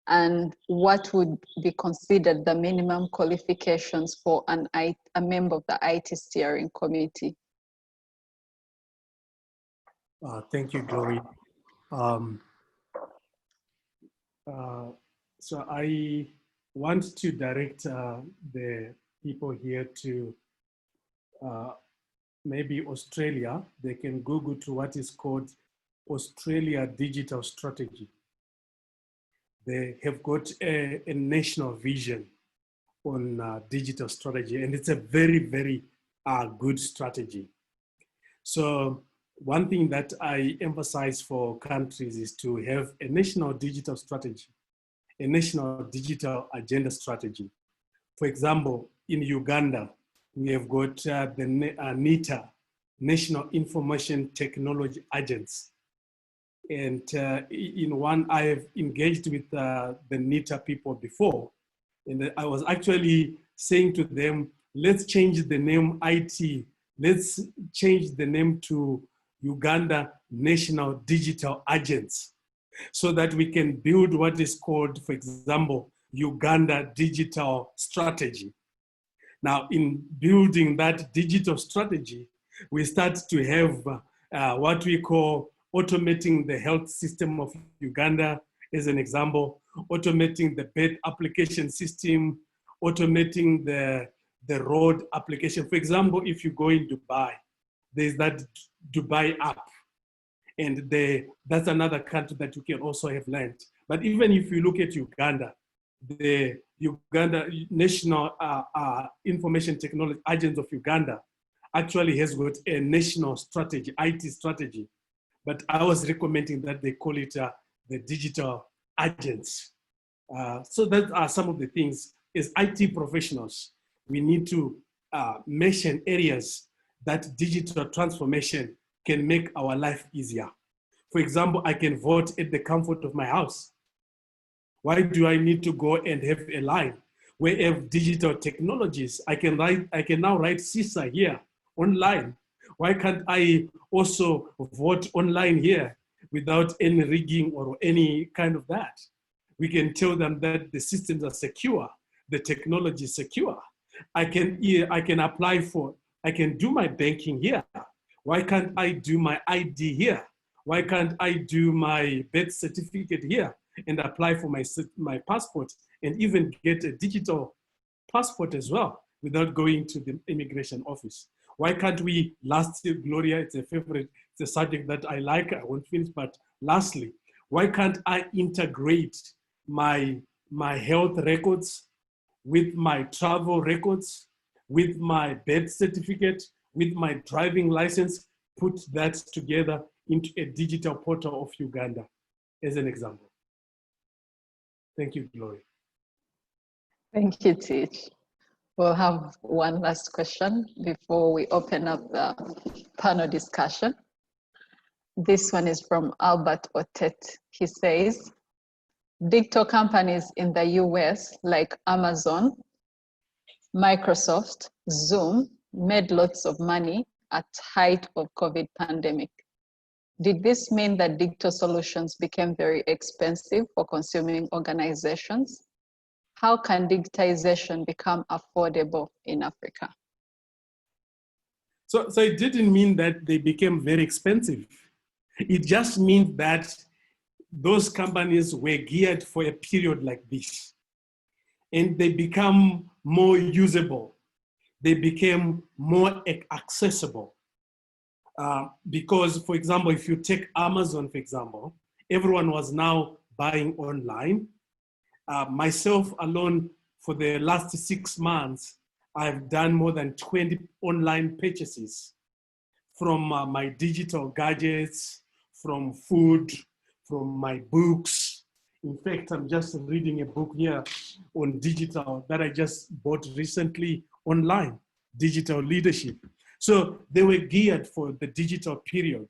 And what would be considered the minimum qualifications for a member of the IT steering committee? Thank you, Glory. So I want to direct the people here to maybe Australia. They can Google to what is called Australia Digital Strategy. They have got a national vision on digital strategy, and it's a very, very good strategy. So one thing that I emphasize for countries is to have a national digital strategy, a national digital agenda strategy. For example, in Uganda, we have got the NITA, National Information Technology Agency. And in one, I have engaged with the NITA people before, and I was actually saying to them, let's change the name IT. Let's change the name to Uganda National Digital Agency, so that we can build what is called, for example, Uganda Digital Strategy. Now, in building that digital strategy, we start to have what we call automating the health system of Uganda, as an example, automating the birth application system, automating the road application. For example, if you go in Dubai, there's that Dubai app. And that's another country that you can also have learned. But even if you look at Uganda, the Uganda National Information Technology Agency of Uganda actually has got a national strategy, IT strategy. But I was recommending that they call it the digital agency. So that are some of the things. As IT professionals, we need to mention areas that digital transformation can make our life easier. For example, I can vote at the comfort of my house. Why do I need to go and have a line? We have digital technologies. I can now write CISA here online. Why can't I also vote online here without any rigging or any kind of that? We can tell them that the systems are secure, the technology is secure. I can do my banking here. Why can't I do my ID here? Why can't I do my birth certificate here and apply for my passport and even get a digital passport as well without going to the immigration office? Why can't we, lastly, Gloria, it's a subject that I like, I won't finish, but lastly, why can't I integrate my health records with my travel records, with my birth certificate, with my driving license, put that together into a digital portal of Uganda, as an example. Thank you, Gloria. Thank you, Teach. We'll have one last question before we open up the panel discussion. This one is from Albert Otet. He says, digital companies in the US like Amazon, Microsoft, Zoom made lots of money at height of COVID pandemic. Did this mean that digital solutions became very expensive for consuming organizations? How can digitization become affordable in Africa? So it didn't mean that they became very expensive. It just means that those companies were geared for a period like this. And they become more usable. They became more accessible. Because, for example, if you take Amazon, for example, everyone was now buying online. Myself alone, for the last 6 months, I've done more than 20 online purchases from my digital gadgets, from food, from my books. In fact, I'm just reading a book here on digital that I just bought recently online, Digital Leadership. So they were geared for the digital period.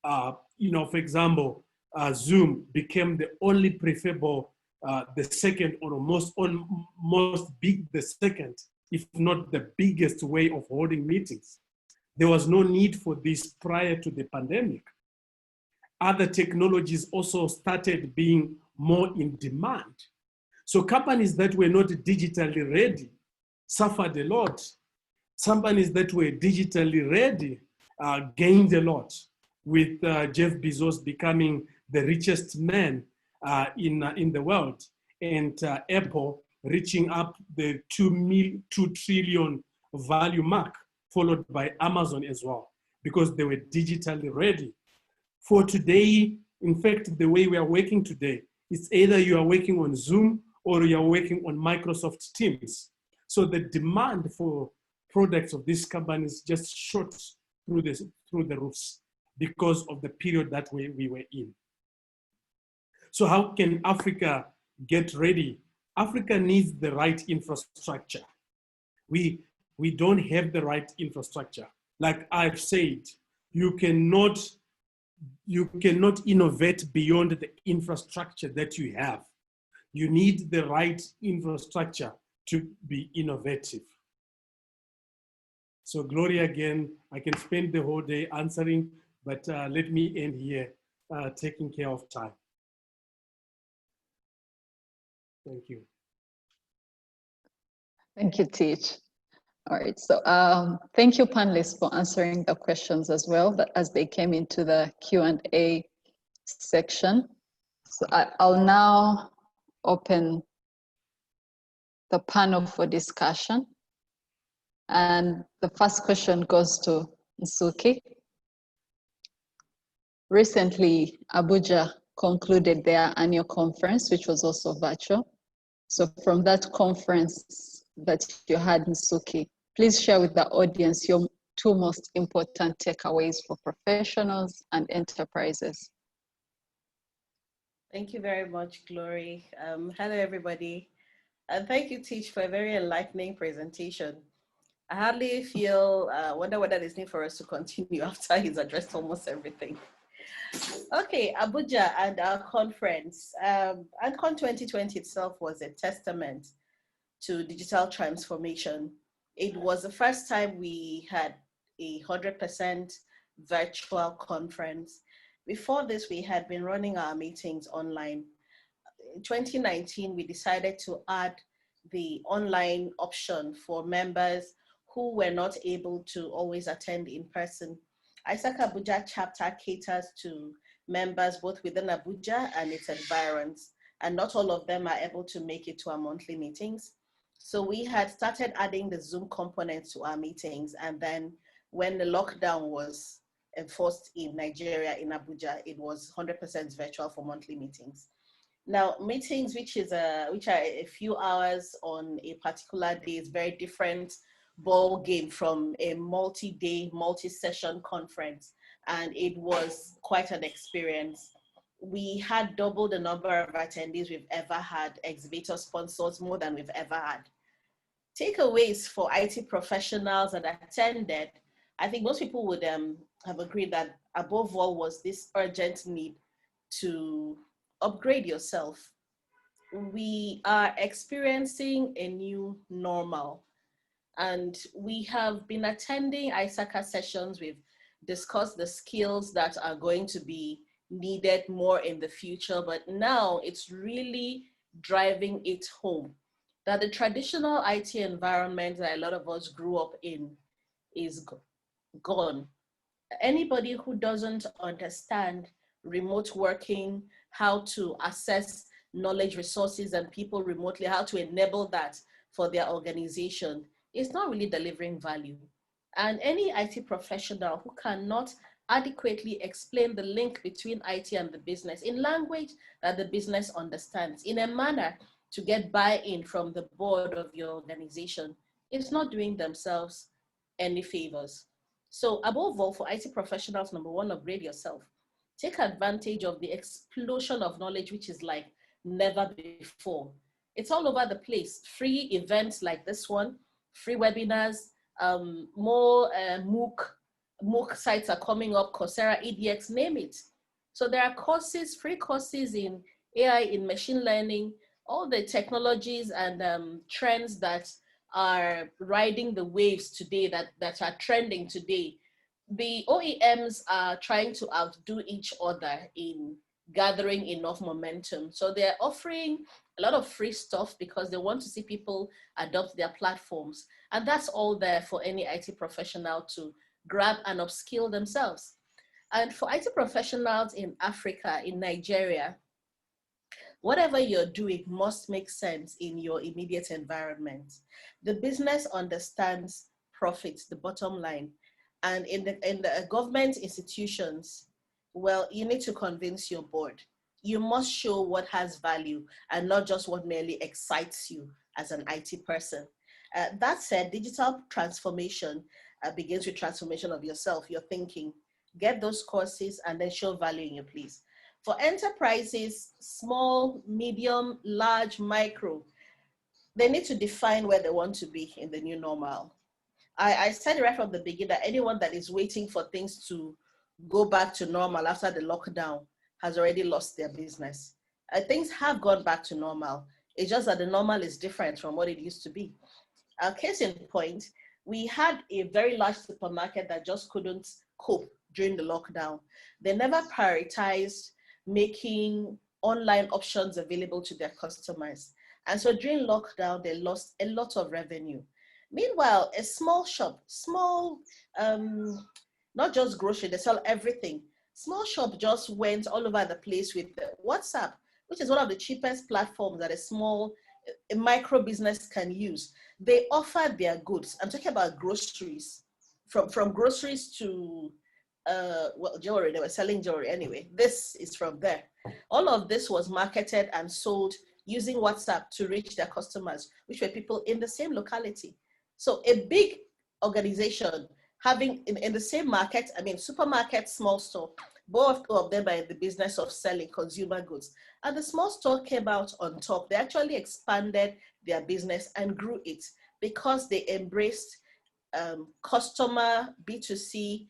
For example, Zoom became the only preferable, the second or the second, if not the biggest way of holding meetings. There was no need for this prior to the pandemic. Other technologies also started being more in demand. So companies that were not digitally ready suffered a lot. Companies that were digitally ready gained a lot, with Jeff Bezos becoming the richest man in the world, and Apple reaching up the 2 trillion value mark, followed by Amazon as well, because they were digitally ready. For today, in fact, the way we are working today, it's either you are working on Zoom or you are working on Microsoft Teams. So the demand for products of these companies just shot through the roofs. because of the period that we were in. So how can Africa get ready? Africa needs the right infrastructure. We don't have the right infrastructure. Like I've said, you cannot innovate beyond the infrastructure that you have. You need the right infrastructure to be innovative. So Gloria, again, I can spend the whole day answering, but let me end here, taking care of time. Thank you. Thank you, Teach. All right, so thank you, panelists, for answering the questions as well, but as they came into the Q&A section. So I'll now open the panel for discussion. And the first question goes to Nsuki. Recently, Abuja concluded their annual conference, which was also virtual. So from that conference that you had, Nsuki, please share with the audience your two most important takeaways for professionals and enterprises. Thank you very much, Glory. Hello, everybody. And thank you, Teach, for a very enlightening presentation. I hardly feel, wonder whether there's need for us to continue after he's addressed almost everything. Okay, Abuja and our conference. ANCON 2020 itself was a testament to digital transformation. It was the first time we had 100% virtual conference. Before this, we had been running our meetings online. In 2019, we decided to add the online option for members who were not able to always attend in person. ISAC Abuja chapter caters to members both within Abuja and its environs, and not all of them are able to make it to our monthly meetings. So we had started adding the Zoom components to our meetings, and then when the lockdown was enforced in Nigeria, in Abuja, it was 100% virtual for monthly meetings. Now, meetings, which are a few hours on a particular day, is very different ball game from a multi-day, multi-session conference, and it was quite an experience. We had double the number of attendees we've ever had, exhibitor sponsors more than we've ever had. Takeaways for IT professionals that attended, I think most people would have agreed that above all was this urgent need to upgrade yourself. We are experiencing a new normal, and we have been attending ISACA sessions. We've discussed the skills that are going to be needed more in the future, but now it's really driving it home that the traditional IT environment that a lot of us grew up in is gone. Anybody who doesn't understand remote working, how to access knowledge resources and people remotely, how to enable that for their organization, is not really delivering value. And any IT professional who cannot adequately explain the link between IT and the business in language that the business understands, in a manner to get buy-in from the board of your organization, is not doing themselves any favors. So above all, for IT professionals, number one, upgrade yourself. Take advantage of the explosion of knowledge, which is like never before. It's all over the place. Free events like this one, free webinars, more MOOC sites are coming up, Coursera, EDX, name it. So there are courses, free courses in AI, in machine learning, all the technologies and trends that are riding the waves today, that are trending today. The OEMs are trying to outdo each other in gathering enough momentum. So they're offering a lot of free stuff because they want to see people adopt their platforms. And that's all there for any IT professional to grab and upskill themselves. And for IT professionals in Africa, in Nigeria, whatever you're doing must make sense in your immediate environment. The business understands profits, the bottom line. And in the government institutions, well, you need to convince your board. You must show what has value and not just what merely excites you as an IT person. That said, digital transformation begins with transformation of yourself, your thinking. get those courses, and then show value in your place. For enterprises, small, medium, large, micro, they need to define where they want to be in the new normal. I said right from the beginning that anyone that is waiting for things to go back to normal after the lockdown has already lost their business. Things have gone back to normal. It's just that the normal is different from what it used to be. Case in point, we had a very large supermarket that just couldn't cope during the lockdown. They never prioritized making online options available to their customers. And so during lockdown, they lost a lot of revenue. Meanwhile, a small shop, not just grocery, they sell everything. Small shop just went all over the place with the WhatsApp, which is one of the cheapest platforms that a micro business can use. They offer their goods. I'm talking about groceries, from groceries to jewelry. They were selling jewelry anyway. This is from there. All of this was marketed and sold using WhatsApp to reach their customers, which were people in the same locality. So a big organization having in the same market, I mean, supermarket, small store, both of them are in the business of selling consumer goods. And the small store came out on top. They actually expanded their business and grew it because they embraced customer B2C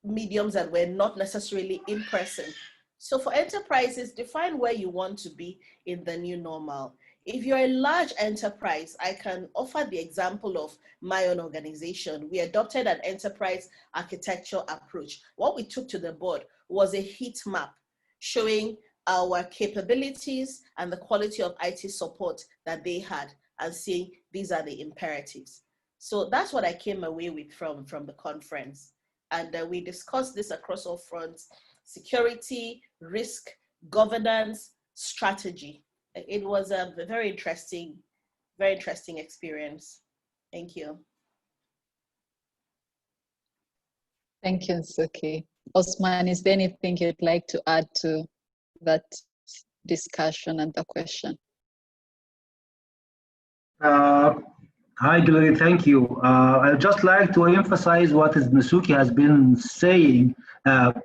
mediums that were not necessarily in person. So for enterprises, define where you want to be in the new normal. If you're a large enterprise, I can offer the example of my own organization. We adopted an enterprise architecture approach. What we took to the board was a heat map showing our capabilities and the quality of IT support that they had and saying these are the imperatives. So that's what I came away with from the conference. And we discussed this across all fronts: security, risk, governance, strategy. It was a very interesting experience. Thank you. Thank you, Nsuki. Osman, is there anything you'd like to add to that discussion and the question? Hi, Glory, thank you. I'd just like to emphasize what Nsuki has been saying.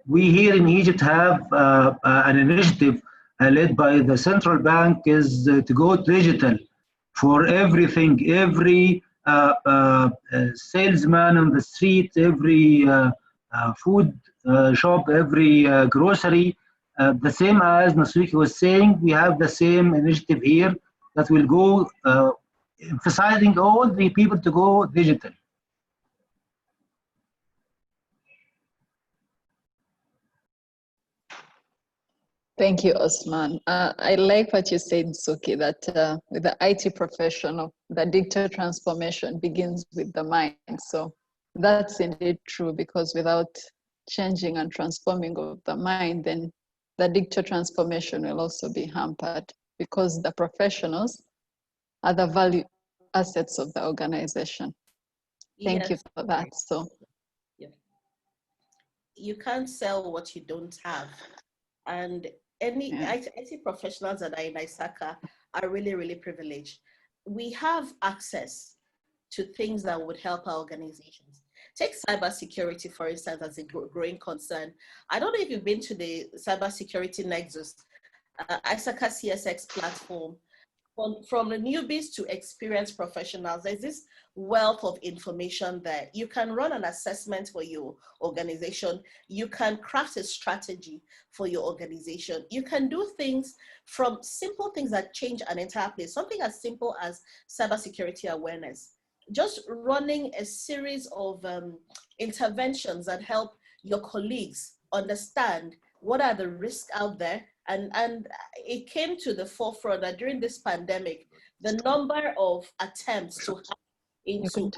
We here in Egypt have an initiative led by the central bank is to go digital for everything, every salesman on the street, every food shop, every grocery. The same as Nsuki was saying, we have the same initiative here that will go emphasizing all the people to go digital. Thank you, Osman. I like what you said, Nsuki, that with the IT professional, the digital transformation begins with the mind. So that's indeed true, because without changing and transforming of the mind, then the digital transformation will also be hampered, because the professionals are the value assets of the organization. Thank you for that. So you can't sell what you don't have. And any IT professionals that are in ISACA are really, really privileged. We have access to things that would help our organizations. Take cybersecurity, for instance, as a growing concern. I don't know if you've been to the Cybersecurity Nexus, ISACA CSX platform. From the newbies to experienced professionals, there's this wealth of information there. You can run an assessment for your organization. You can craft a strategy for your organization. You can do things from simple things that change an entire place. Something as simple as cybersecurity awareness. Just running a series of interventions that help your colleagues understand what are the risks out there. And it came to the forefront that during this pandemic, the number of attempts to hack into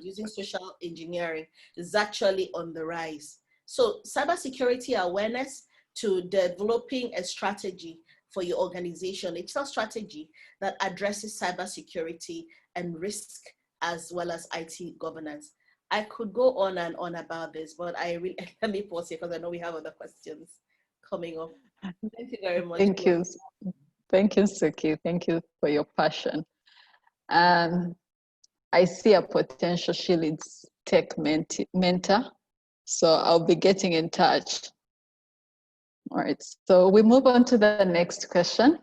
using social engineering is actually on the rise. So cybersecurity awareness to developing a strategy for your organization. It's a strategy that addresses cybersecurity and risk as well as IT governance. I could go on and on about this, but let me pause here because I know we have other questions coming up. Thank you very much. Thank you. Thank you, Suki. Thank you for your passion. I see a potential. She leads tech mentor. So I'll be getting in touch. All right, so we move on to the next question.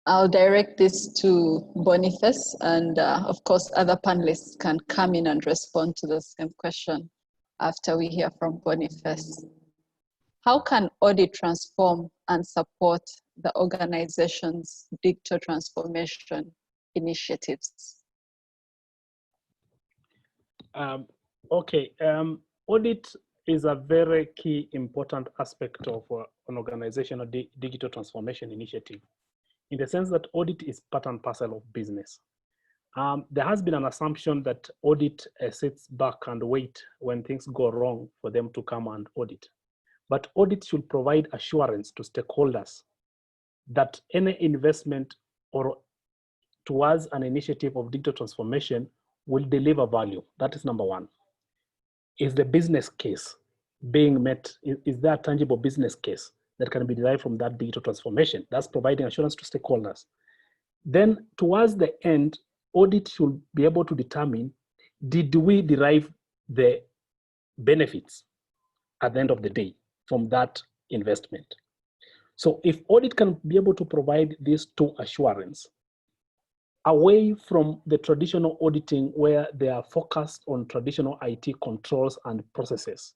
I'll direct this to Boniface, and of course, other panelists can come in and respond to the same question after we hear from Boniface. How can audit transform and support the organization's digital transformation initiatives? Audit is a very key important aspect of an organizational digital transformation initiative, in the sense that audit is part and parcel of business. There has been an assumption that audit sits back and wait when things go wrong for them to come and audit. But audit should provide assurance to stakeholders that any investment or towards an initiative of digital transformation will deliver value. That is number one. Is the business case being met? Is there a tangible business case that can be derived from that digital transformation? That's providing assurance to stakeholders. Then towards the end, audit should be able to determine, did we derive the benefits at the end of the day from that investment? So if audit can be able to provide these two assurance, away from the traditional auditing where they are focused on traditional IT controls and processes,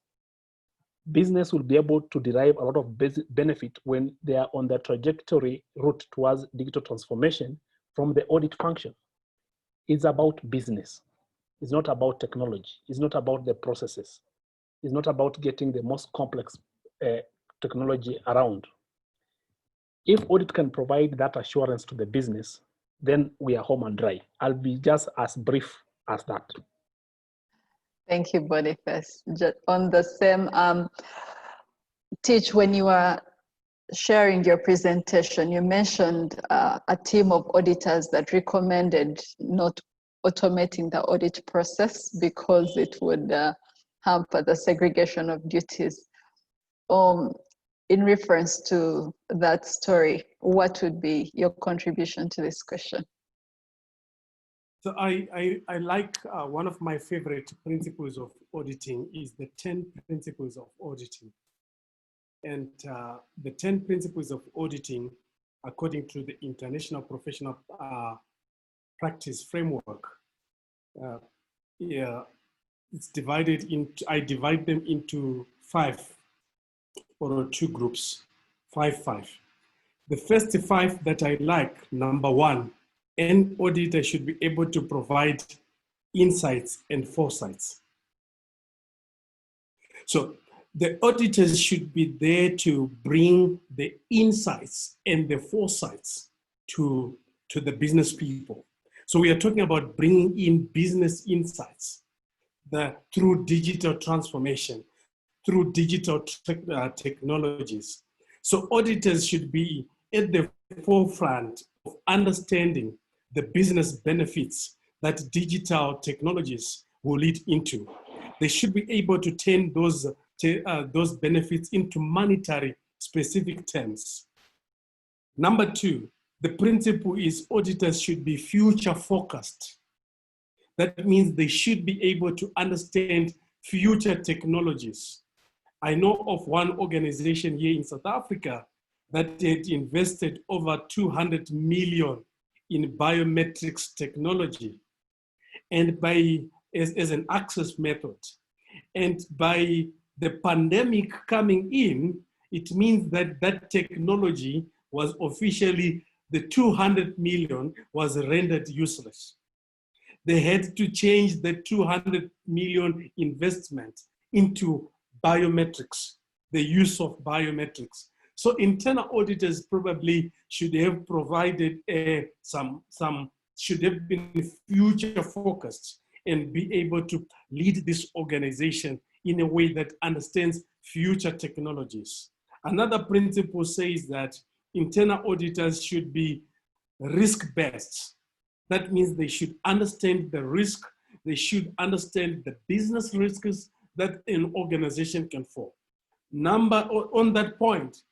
business will be able to derive a lot of benefit when they are on the trajectory route towards digital transformation from the audit function. It's about business. It's not about technology. It's not about the processes. It's not about getting the most complex technology around. If audit can provide that assurance to the business, then we are home and dry. I'll be just as brief as that. Thank you, Boniface. Just on the same, Teach, when you were sharing your presentation, you mentioned a team of auditors that recommended not automating the audit process because it would hamper the segregation of duties. In reference to that story, what would be your contribution to this question? So I like one of my favorite principles of auditing is the 10 principles of auditing. And the 10 principles of auditing, according to the International Professional Practice Framework, it's divided into, I divide them into 5 or 2 groups, 5. The first 5 that I like, number 1, an auditor should be able to provide insights and foresights. So the auditors should be there to bring the insights and the foresights to the business people. So we are talking about bringing in business insights through digital transformation, through digital technologies. So auditors should be at the forefront of understanding the business benefits that digital technologies will lead into. They should be able to turn those benefits into monetary specific terms. Number 2, the principle is auditors should be future focused. That means they should be able to understand future technologies. I know of one organization here in South Africa that had invested over 200 million in biometrics technology and as an access method. And by the pandemic coming in, it means that that technology was officially, the 200 million was rendered useless. They had to change the 200 million investment into biometrics, the use of biometrics. So internal auditors probably should have provided should have been future focused and be able to lead this organization in a way that understands future technologies. Another principle says that internal auditors should be risk-based. That means they should understand the risk, they should understand the business risks that an organization can fall. On that point,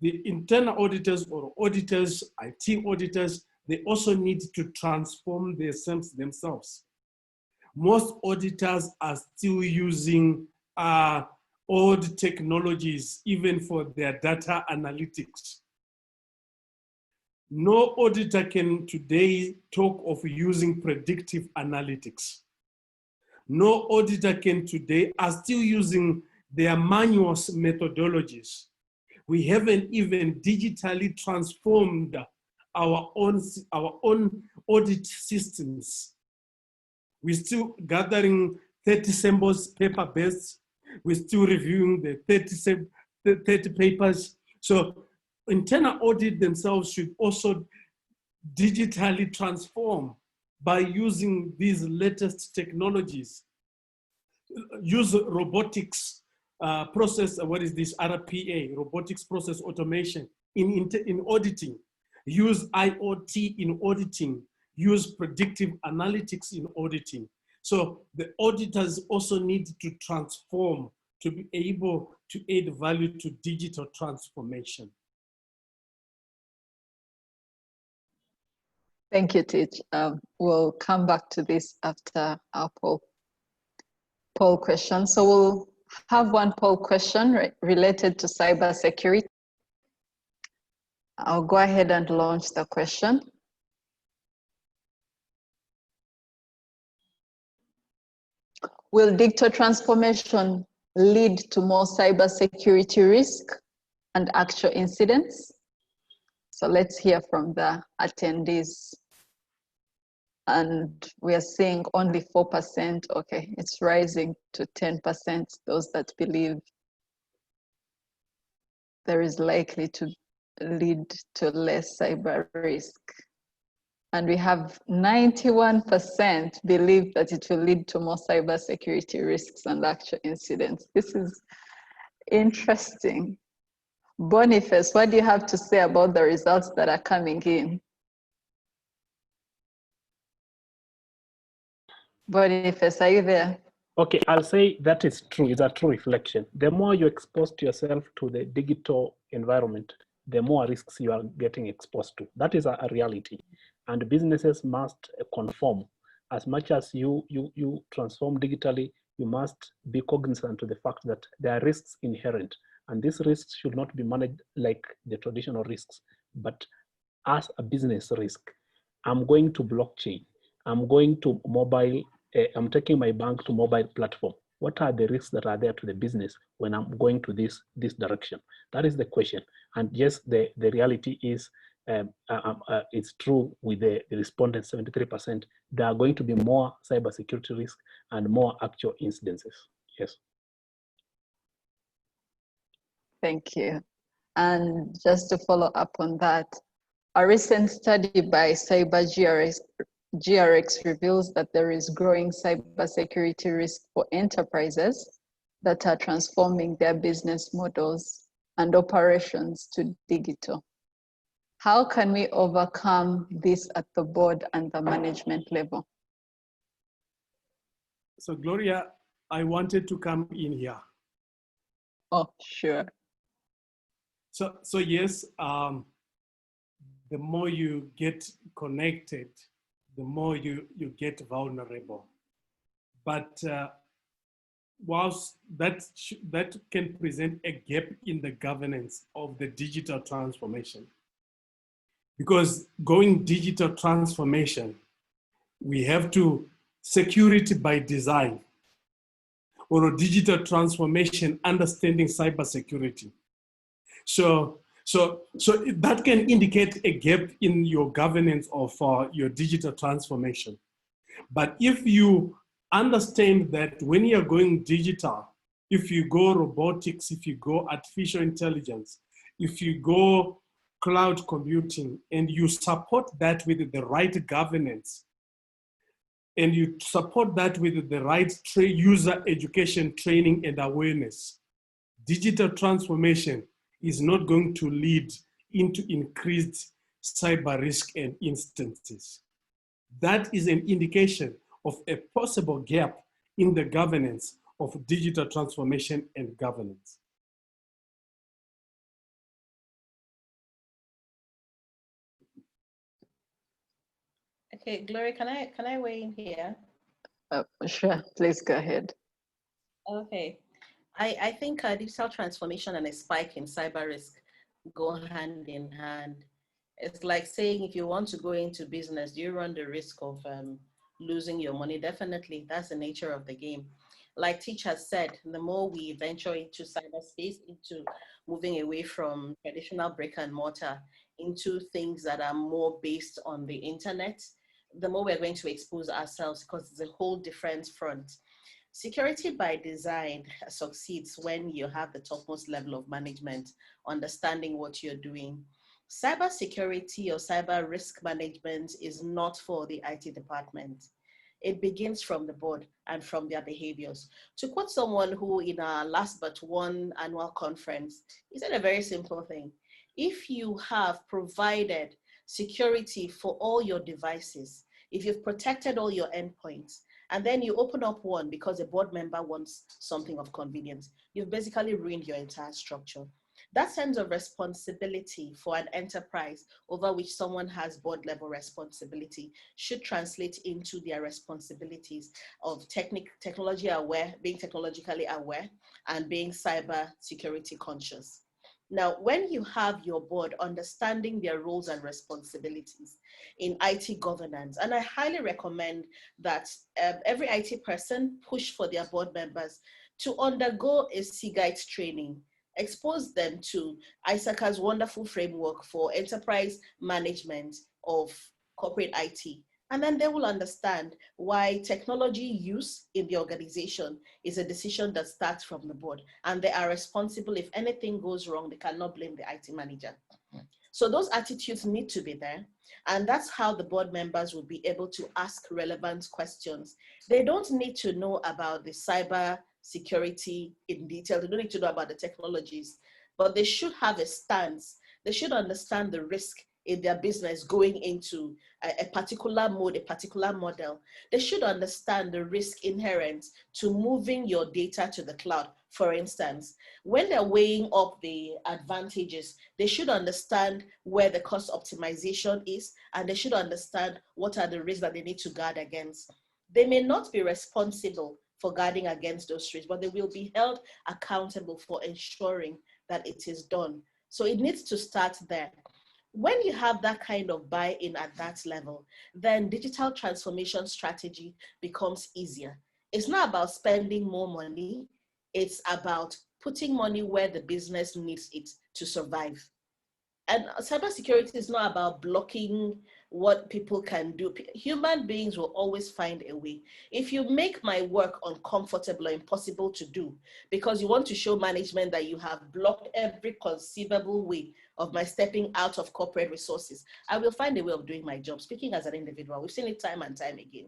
the internal auditors or auditors, IT auditors, they also need to transform themselves. Most auditors are still using old technologies, even for their data analytics. No auditor can today talk of using predictive analytics. No auditor can today are still using their manual methodologies. We haven't even digitally transformed our own audit systems. We're still gathering 30 samples paper-based. We're still reviewing the 30 papers. So internal audit themselves should also digitally transform by using these latest technologies. Use robotics process, what is this, RPA, robotics process automation in auditing. Use IoT in auditing. Use predictive analytics in auditing. So the auditors also need to transform to be able to add value to digital transformation. Thank you, Teach. We'll come back to this after our poll question. So we'll have one poll question related to cybersecurity. I'll go ahead and launch the question. Will digital transformation lead to more cybersecurity risk and actual incidents? So let's hear from the attendees. And we are seeing only 4%, okay, it's rising to 10%, those that believe there is likely to lead to less cyber risk. And we have 91% believe that it will lead to more cybersecurity risks and actual incidents. This is interesting. Boniface, what do you have to say about the results that are coming in? Boniface, are you there? Okay, I'll say that is true. It's a true reflection. The more you expose yourself to the digital environment, the more risks you are getting exposed to. That is a reality. And businesses must conform. As much as you transform digitally, you must be cognizant to the fact that there are risks inherent. And these risks should not be managed like the traditional risks, but as a business risk. I'm going to blockchain. I'm going to mobile. I'm taking my bank to mobile platform. What are the risks that are there to the business when I'm going to this direction? That is the question. And yes, the reality is, it's true with the respondents, 73%, there are going to be more cybersecurity risk and more actual incidences. Yes. Thank you. And just to follow up on that, a recent study by GRX reveals that there is growing cybersecurity risk for enterprises that are transforming their business models and operations to digital. How can we overcome this at the board and the management level? So Gloria, I wanted to come in here. Oh, sure. So yes, the more you get connected, the more you get vulnerable. But whilst that can present a gap in the governance of the digital transformation, because going digital transformation, we have to security by design, or a digital transformation, understanding cybersecurity. So that can indicate a gap in your governance of your digital transformation. But if you understand that when you're going digital, if you go robotics, if you go artificial intelligence, if you go cloud computing, and you support that with the right governance, and you support that with the right user education, training, and awareness, digital transformation is not going to lead into increased cyber risk and instances. That is an indication of a possible gap in the governance of digital transformation and governance. Okay, Gloria, can I weigh in here? Sure, please go ahead. Okay. I think digital transformation and a spike in cyber risk go hand in hand. It's like saying if you want to go into business, do you run the risk of losing your money? Definitely, that's the nature of the game. Like teacher said, the more we venture into cyberspace, into moving away from traditional brick and mortar into things that are more based on the internet, the more we're going to expose ourselves because it's a whole different front. Security by design succeeds when you have the topmost level of management, understanding what you're doing. Cyber security or cyber risk management is not for the IT department. It begins from the board and from their behaviors. To quote someone who in our last but one annual conference, he said a very simple thing. If you have provided security for all your devices, if you've protected all your endpoints, and then you open up one because a board member wants something of convenience, you've basically ruined your entire structure. That sense of responsibility for an enterprise over which someone has board level responsibility should translate into their responsibilities of technology aware, being technologically aware, and being cyber security conscious. Now, when you have your board understanding their roles and responsibilities in IT governance, and I highly recommend that every IT person push for their board members to undergo a CGITE training, expose them to ISACA's wonderful framework for enterprise management of corporate IT. And then they will understand why technology use in the organization is a decision that starts from the board. And they are responsible. If anything goes wrong, they cannot blame the IT manager. So those attitudes need to be there. And that's how the board members will be able to ask relevant questions. They don't need to know about the cyber security in detail. They don't need to know about the technologies, but they should have a stance. They should understand the risk in their business going into a particular mode, a particular model. They should understand the risk inherent to moving your data to the cloud. For instance, when they're weighing up the advantages, they should understand where the cost optimization is, and they should understand what are the risks that they need to guard against. They may not be responsible for guarding against those risks, but they will be held accountable for ensuring that it is done. So it needs to start there. When you have that kind of buy-in at that level, then digital transformation strategy becomes easier. It's not about spending more money. It's about putting money where the business needs it to survive. And cybersecurity is not about blocking what people can do. Human beings will always find a way. If you make my work uncomfortable or impossible to do because you want to show management that you have blocked every conceivable way of my stepping out of corporate resources, I will find a way of doing my job. Speaking as an individual, we've seen it time and time again.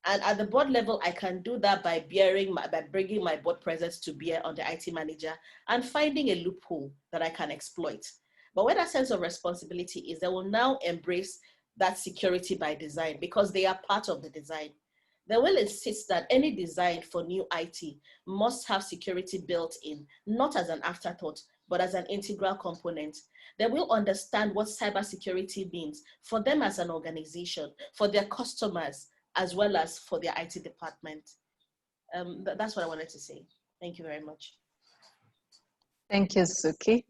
And at the board level, I can do that by bringing my board presence to bear on the IT manager and finding a loophole that I can exploit. But where that sense of responsibility is, they will now embrace that security by design because they are part of the design. They will insist that any design for new IT must have security built in, not as an afterthought, but as an integral component. They will understand what cybersecurity means for them as an organization, for their customers, as well as for their IT department. That's what I wanted to say. Thank you very much. Thank you, Suki.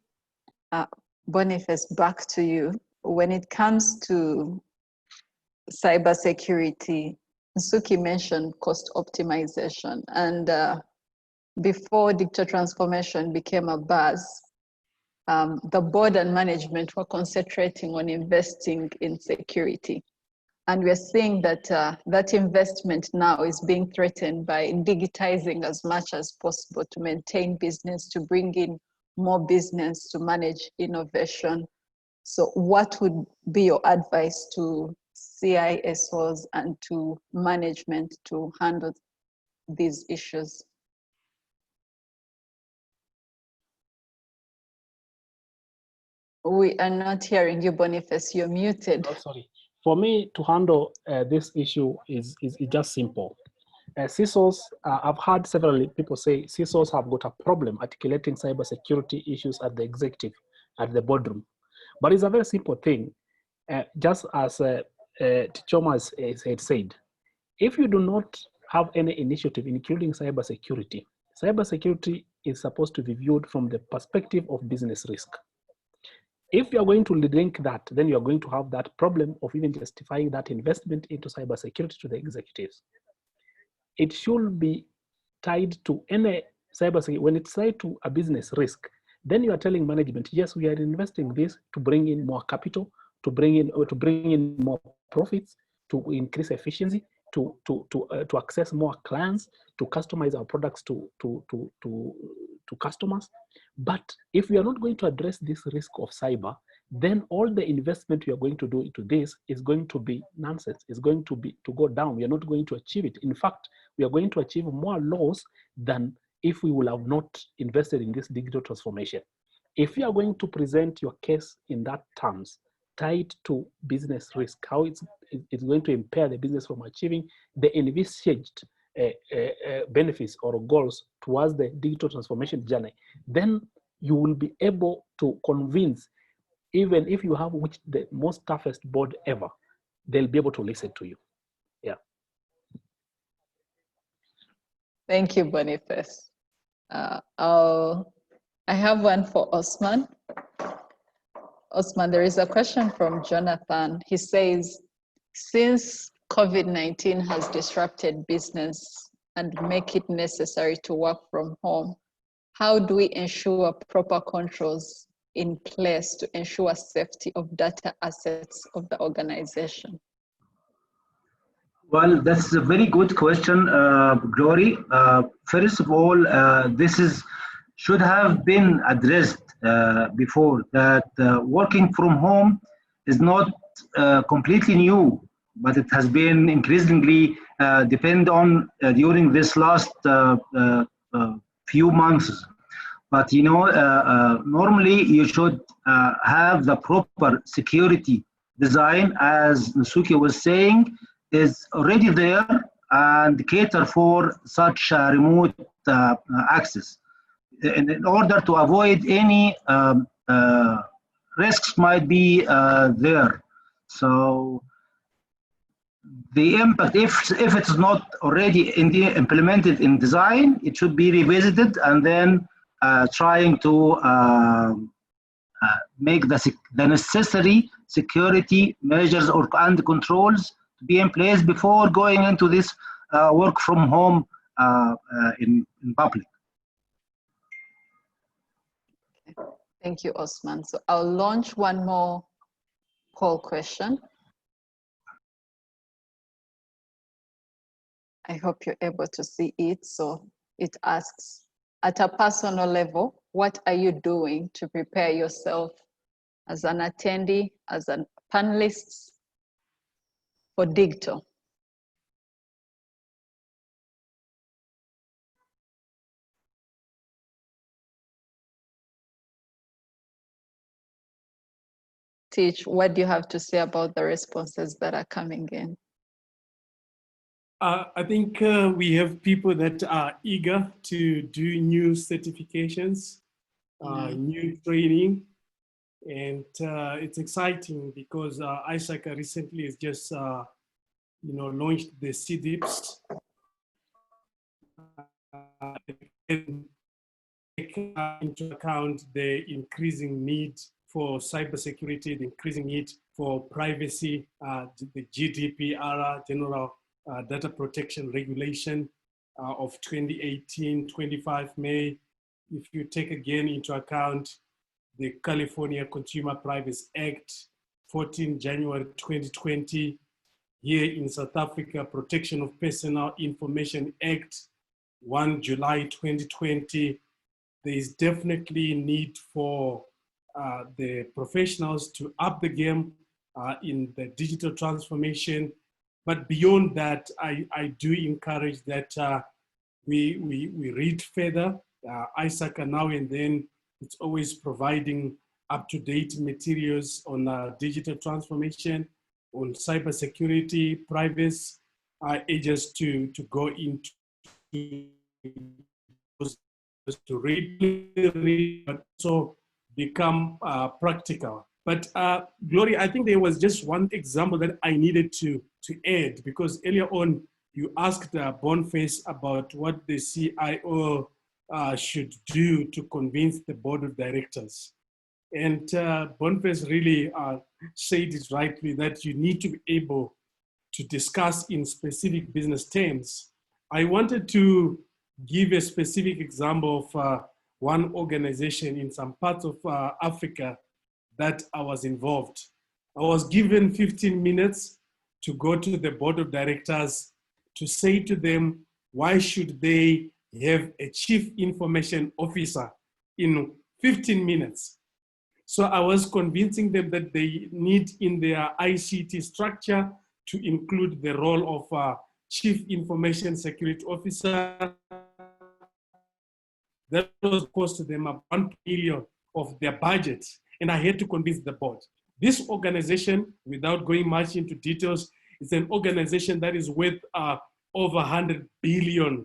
Boniface, back to you. When it comes to cybersecurity, Suki mentioned cost optimization, and before digital transformation became a buzz, the board and management were concentrating on investing in security. And we're seeing that that investment now is being threatened by digitizing as much as possible to maintain business, to bring in more business, to manage innovation. So what would be your advice to CISOs and to management to handle these issues? We are not hearing you, Boniface. You're muted. Oh, sorry. For me to handle this issue is just simple. CISOs, I've heard several people say CISOs have got a problem articulating cybersecurity issues at the executive, at the boardroom. But it's a very simple thing. Just as Tichoma had said, if you do not have any initiative, including cybersecurity, cybersecurity is supposed to be viewed from the perspective of business risk. If you are going to link that, then you are going to have that problem of even justifying that investment into cybersecurity to the executives. It should be tied to any cybersecurity. When it's tied to a business risk, then you are telling management, yes, we are investing this to bring in more capital, to bring in more profits, to increase efficiency, to access more clients, to customize our products to customers. But if we are not going to address this risk of cyber, then all the investment we are going to do into this is going to be nonsense. It's going to go down. We are not going to achieve it. In fact, we are going to achieve more loss than if we will have not invested in this digital transformation. If you are going to present your case in that terms, tied to business risk, how it's going to impair the business from achieving the envisaged benefits or goals towards the digital transformation journey, then you will be able to convince, even if you have which the most toughest board ever, they'll be able to listen to you. Yeah. Thank you, Boniface. I have one for Osman. Osman, there is a question from Jonathan. He says, since COVID-19 has disrupted business and make it necessary to work from home, how do we ensure proper controls in place to ensure safety of data assets of the organization? Well, that's a very good question, Glory. First of all, this should have been addressed before, that working from home is not completely new, but it has been increasingly depend on during this last few months. But you know, normally you should have the proper security design, as Nsuki was saying, is already there and cater for such remote access. In order to avoid any risks might be there. So the impact, if it's not already implemented in design, it should be revisited and then trying to make the necessary security measures and controls to be in place before going into this work from home in public. Thank you, Osman. So I'll launch one more poll question. I hope you're able to see it. So it asks, at a personal level, what are you doing to prepare yourself as an attendee, as a panelist for digital? Teach, what do you have to say about the responses that are coming in? I think we have people that are eager to do new certifications, new training, and it's exciting because ISACA recently has just launched the CDIPS. And take into account the increasing need for cybersecurity, the increasing need for privacy, the GDPR, General Data Protection Regulation of 2018, 25 May. If you take again into account the California Consumer Privacy Act, 14 January 2020, here in South Africa, Protection of Personal Information Act, 1 July 2020, there is definitely need for the professionals to up the game in the digital transformation. But beyond that, I do encourage that we read further. ISACA now and then, it's always providing up-to-date materials on digital transformation, on cybersecurity, privacy, ages to go into to read, but also become practical. But Gloria, I think there was just one example that I needed to add, because earlier on you asked Boniface about what the CIO should do to convince the board of directors. And Boniface really said it rightly that you need to be able to discuss in specific business terms. I wanted to give a specific example of one organization in some parts of Africa that I was involved. I was given 15 minutes to go to the board of directors to say to them, why should they have a chief information officer in 15 minutes? So I was convincing them that they need in their ICT structure to include the role of Chief Information Security Officer. That was cost them about 1 million of their budget, and I had to convince the board. This organization, without going much into details, is an organization that is worth over 100 billion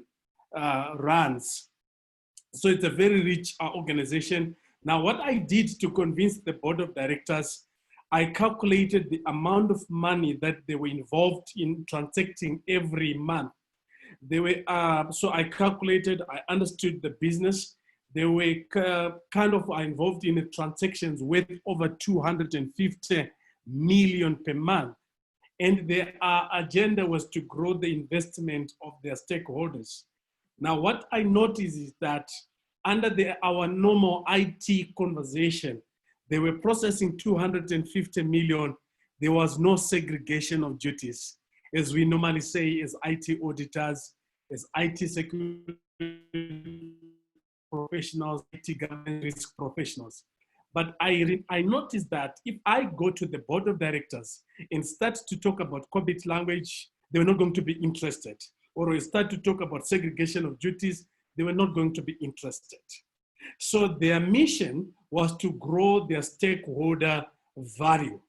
rands. So it's a very rich organization. Now, what I did to convince the board of directors, I calculated the amount of money that they were involved in transacting every month. They were, so I calculated, I understood the business. They were kind of involved in transactions worth over 250 million per month. And their agenda was to grow the investment of their stakeholders. Now, what I noticed is that under our normal IT conversation, they were processing 250 million. There was no segregation of duties. As we normally say as IT auditors, as IT security professionals, IT governance risk professionals. But I noticed that if I go to the board of directors and start to talk about COVID language, they were not going to be interested. Or we start to talk about segregation of duties, they were not going to be interested. So their mission was to grow their stakeholder value.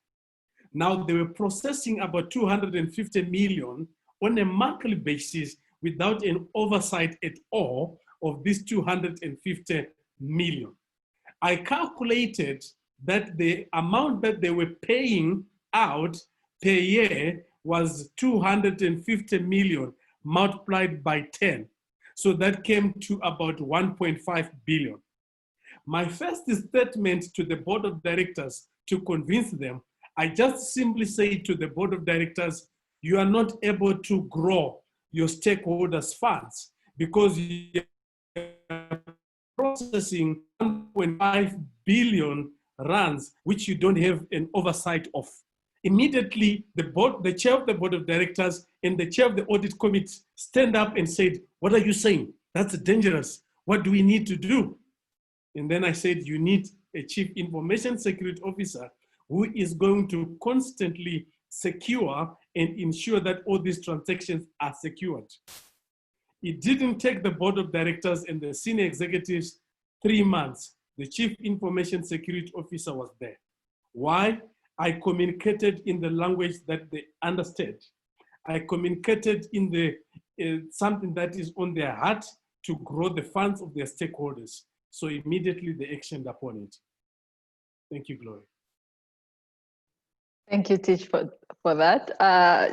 Now they were processing about 250 million on a monthly basis without an oversight at all of these 250 million. I calculated that the amount that they were paying out per year was 250 million multiplied by 10. So that came to about 1.5 billion. My first statement to the board of directors to convince them, I just simply say to the board of directors, you are not able to grow your stakeholders' funds because you are processing 1.5 billion rands, which you don't have an oversight of. Immediately, the chair of the board of directors and the chair of the audit committee stand up and said, what are you saying? That's dangerous. What do we need to do? And then I said, you need a chief information security officer who is going to constantly secure and ensure that all these transactions are secured. It didn't take the board of directors and the senior executives 3 months. The chief information security officer was there. Why? I communicated in the language that they understood. I communicated in the something that is on their heart to grow the funds of their stakeholders. So immediately they actioned upon it. Thank you, Glory. Thank you, Teach, for that.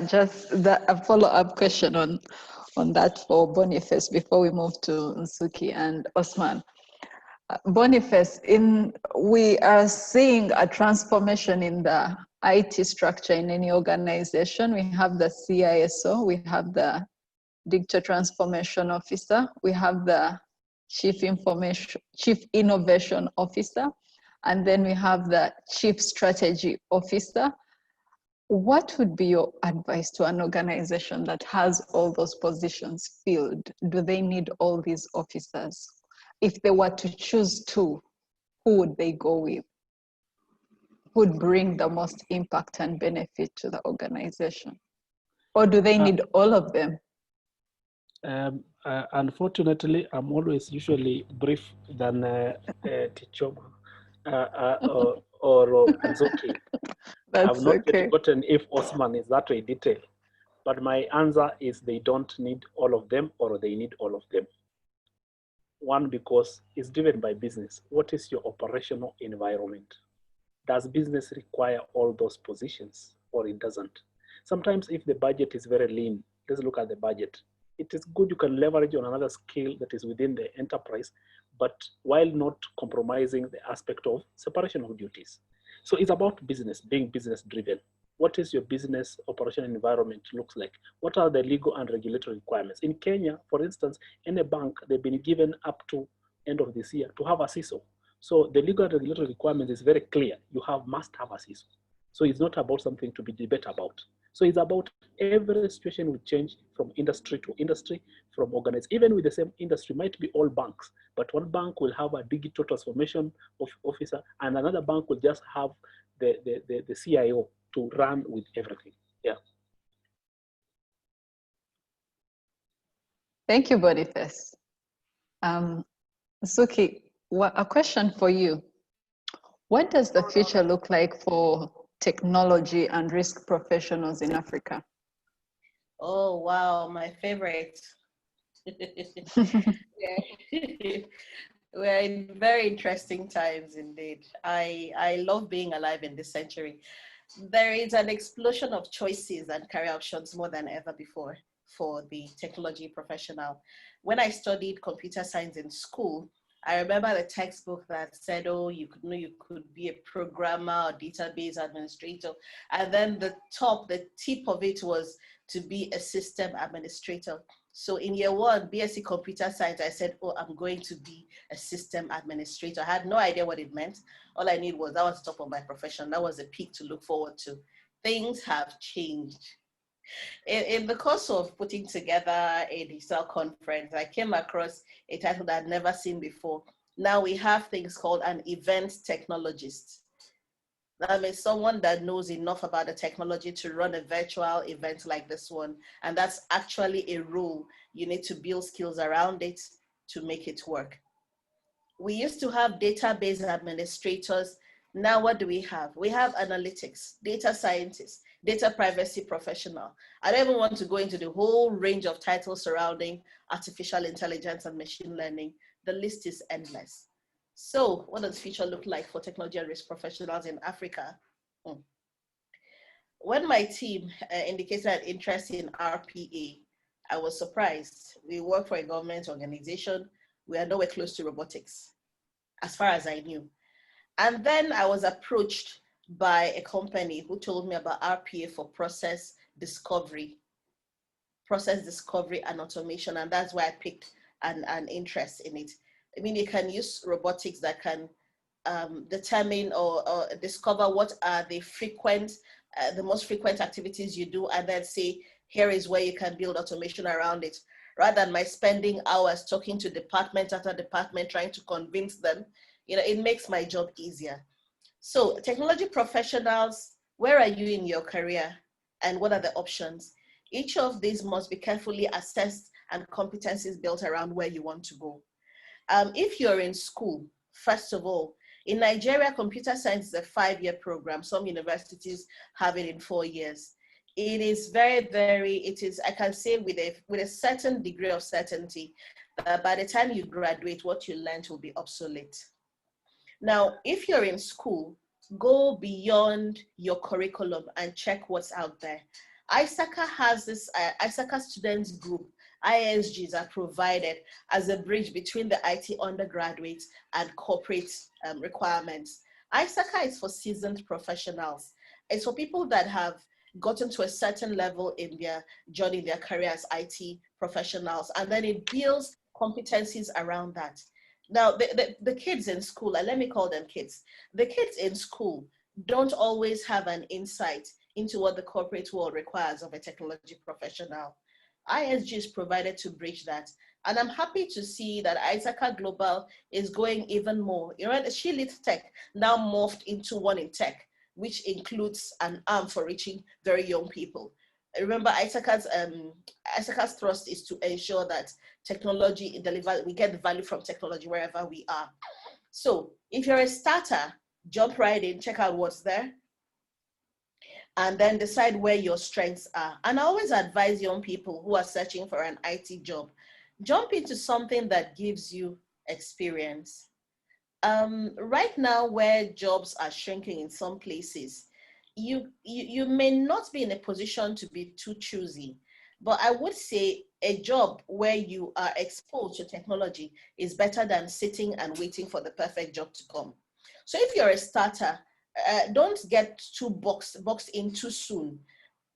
Just a follow-up question on that for Boniface before we move to Nsuki and Osman. Boniface, we are seeing a transformation in the IT structure in any organization. We have the CISO, we have the Digital Transformation Officer, we have the Chief Innovation Officer, and then we have the Chief Strategy Officer. What would be your advice to an organization that has all those positions filled? Do they need all these officers? If they were to choose two, who would they go with? Who would bring the most impact and benefit to the organization? Or do they need all of them? Unfortunately, I'm always usually brief than Tichoma or Nzuki. That's I've not okay. yet gotten if Osman is that way detailed, but my answer is they don't need all of them or they need all of them. One, because it's driven by business. What is your operational environment? Does business require all those positions or it doesn't? Sometimes if the budget is very lean, let's look at the budget. It is good you can leverage on another skill that is within the enterprise, but while not compromising the aspect of separation of duties. So it's about business, being business driven. What is your business operation environment looks like? What are the legal and regulatory requirements? In Kenya, for instance, in a bank, they've been given up to end of this year to have a CISO. So the legal and regulatory requirement is very clear. You must have a CISO. So it's not about something to be debated about. So it's about every situation will change from industry to industry, from organized, even with the same industry, might be all banks, but one bank will have a digital transformation officer and another bank will just have the CIO to run with everything. Yeah. Thank you, Boniface. Suki, a question for you. What does the future look like for technology and risk professionals in Africa? Oh, wow, my favorite. We're in very interesting times indeed. I love being alive in this century. There is an explosion of choices and career options more than ever before for the technology professional. When I studied computer science in school, I remember the textbook that said, oh, you could be a programmer or database administrator. And then the tip of it was to be a system administrator. So in year one, BSc Computer Science, I said, oh, I'm going to be a system administrator. I had no idea what it meant. All I knew was that was the top of my profession. That was a peak to look forward to. Things have changed. In the course of putting together a digital conference, I came across a title that I'd never seen before. Now we have things called an event technologist. That means someone that knows enough about the technology to run a virtual event like this one. And that's actually a role. You need to build skills around it to make it work. We used to have database administrators. Now what do we have? We have analytics, data scientists, data privacy professional. I don't even want to go into the whole range of titles surrounding artificial intelligence and machine learning. The list is endless. So what does the future look like for technology and risk professionals in Africa? When my team indicated an interest in RPA, I was surprised. We work for a government organization. We are nowhere close to robotics, as far as I knew. And then I was approached by a company who told me about RPA for process discovery and automation. And that's why I picked an interest in it. I mean, you can use robotics that can determine or discover what are the most frequent activities you do, and then say, here is where you can build automation around it. Rather than my spending hours talking to department after department, trying to convince them, it makes my job easier. So technology professionals, where are you in your career and what are the options? Each of these must be carefully assessed and competencies built around where you want to go. If you're in school, first of all, in Nigeria, computer science is a 5-year program. Some universities have it in 4 years. It is I can say with a certain degree of certainty that by the time you graduate, what you learned will be obsolete. Now, if you're in school, go beyond your curriculum and check what's out there. ISACA has this, ISACA Students Group, ISGs are provided as a bridge between the IT undergraduates and corporate requirements. ISACA is for seasoned professionals. It's for people that have gotten to a certain level in their journey, their career as IT professionals, and then it builds competencies around that. Now, the kids in school, and let me call them kids, the kids in school don't always have an insight into what the corporate world requires of a technology professional. ISG is provided to bridge that. And I'm happy to see that ISACA Global is going even more. She Leads Tech now morphed into One in Tech, which includes an arm for reaching very young people. Remember, ISACA's thrust is to ensure that technology we get the value from technology wherever we are. So if you're a starter, jump right in, check out what's there, and then decide where your strengths are. And I always advise young people who are searching for an IT job, jump into something that gives you experience. Right now, where jobs are shrinking in some places, you may not be in a position to be too choosy. But I would say a job where you are exposed to technology is better than sitting and waiting for the perfect job to come. So if you're a starter, don't get too boxed in too soon.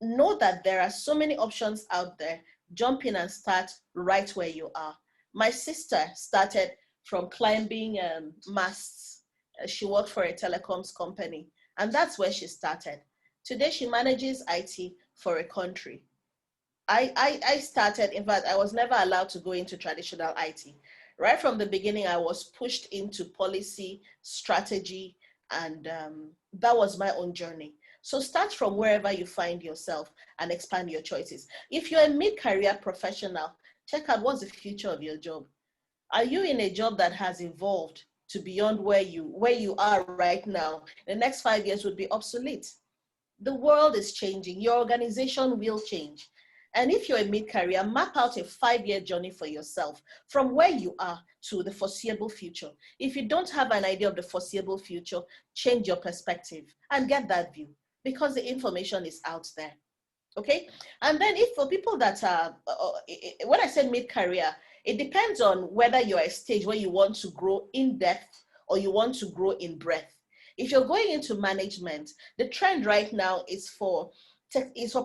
Know that there are so many options out there. Jump in and start right where you are. My sister started from climbing masts. She worked for a telecoms company, and that's where she started. Today, she manages IT for a country. I started, in fact, I was never allowed to go into traditional IT. Right from the beginning, I was pushed into policy, strategy, and that was my own journey. So start from wherever you find yourself and expand your choices. If you're a mid-career professional, check out what's the future of your job. Are you in a job that has evolved to beyond where you are right now? The next 5 years would be obsolete. The world is changing. Your organization will change. And if you're a mid-career, map out a 5-year journey for yourself from where you are to the foreseeable future. If you don't have an idea of the foreseeable future, change your perspective and get that view, because the information is out there. Okay? And then if for people that are, when I said mid-career, it depends on whether you're at a stage where you want to grow in depth or you want to grow in breadth. If you're going into management, the trend right now is for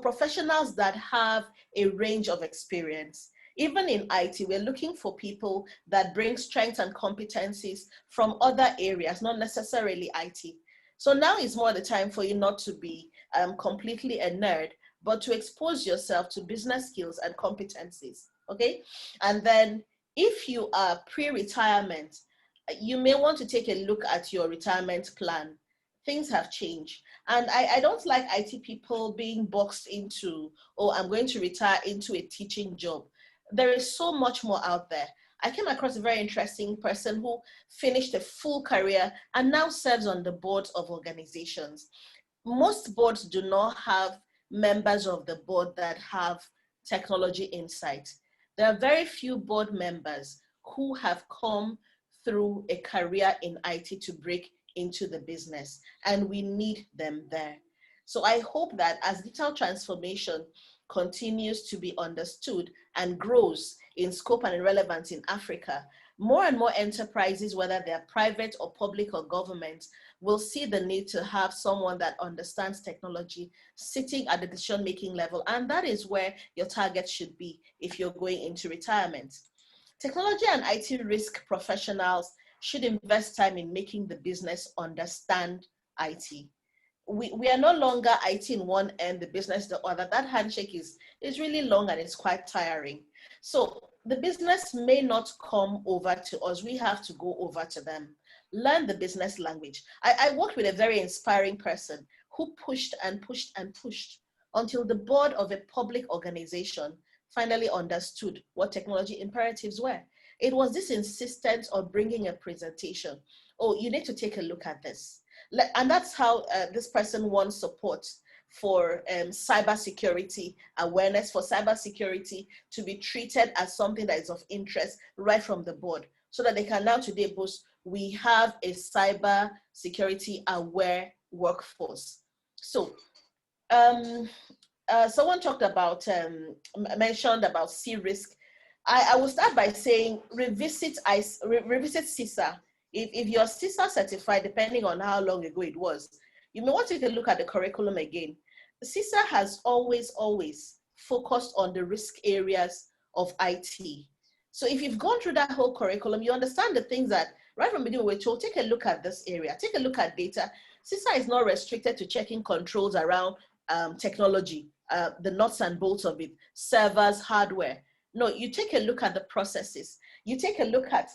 professionals that have a range of experience. Even in IT, we're looking for people that bring strengths and competencies from other areas, not necessarily IT. So now is more the time for you not to be completely a nerd, but to expose yourself to business skills and competencies, okay? And then if you are pre-retirement, you may want to take a look at your retirement plan. Things have changed. And I don't like IT people being boxed into, oh, I'm going to retire into a teaching job. There is so much more out there. I came across a very interesting person who finished a full career and now serves on the boards of organizations. Most boards do not have members of the board that have technology insight. There are very few board members who have come through a career in IT to break into the business, and we need them there. So I hope that as digital transformation continues to be understood and grows in scope and in relevance in Africa, more and more enterprises, whether they're private or public or government, will see the need to have someone that understands technology sitting at the decision-making level. And that is where your target should be if you're going into retirement. Technology and IT risk professionals should invest time in making the business understand IT. We are no longer IT in one end, the business the other. That handshake is really long and it's quite tiring. So the business may not come over to us. We have to go over to them. Learn the business language. I worked with a very inspiring person who pushed and pushed and pushed until the board of a public organization finally understood what technology imperatives were. It was this insistence on bringing a presentation. Oh, you need to take a look at this. And that's how this person won support for cybersecurity awareness, for cybersecurity to be treated as something that is of interest right from the board, so that they can now today boast, we have a cybersecurity aware workforce. So someone talked about, mentioned about C-risk. I will start by saying revisit CISA. If you're CISA certified, depending on how long ago it was, you may want to take a look at the curriculum again. CISA has always focused on the risk areas of IT. So if you've gone through that whole curriculum, you understand the things that right from the beginning we're told, take a look at this area, take a look at data. CISA is not restricted to checking controls around technology, the nuts and bolts of it, servers, hardware. No, you take a look at the processes. You take a look at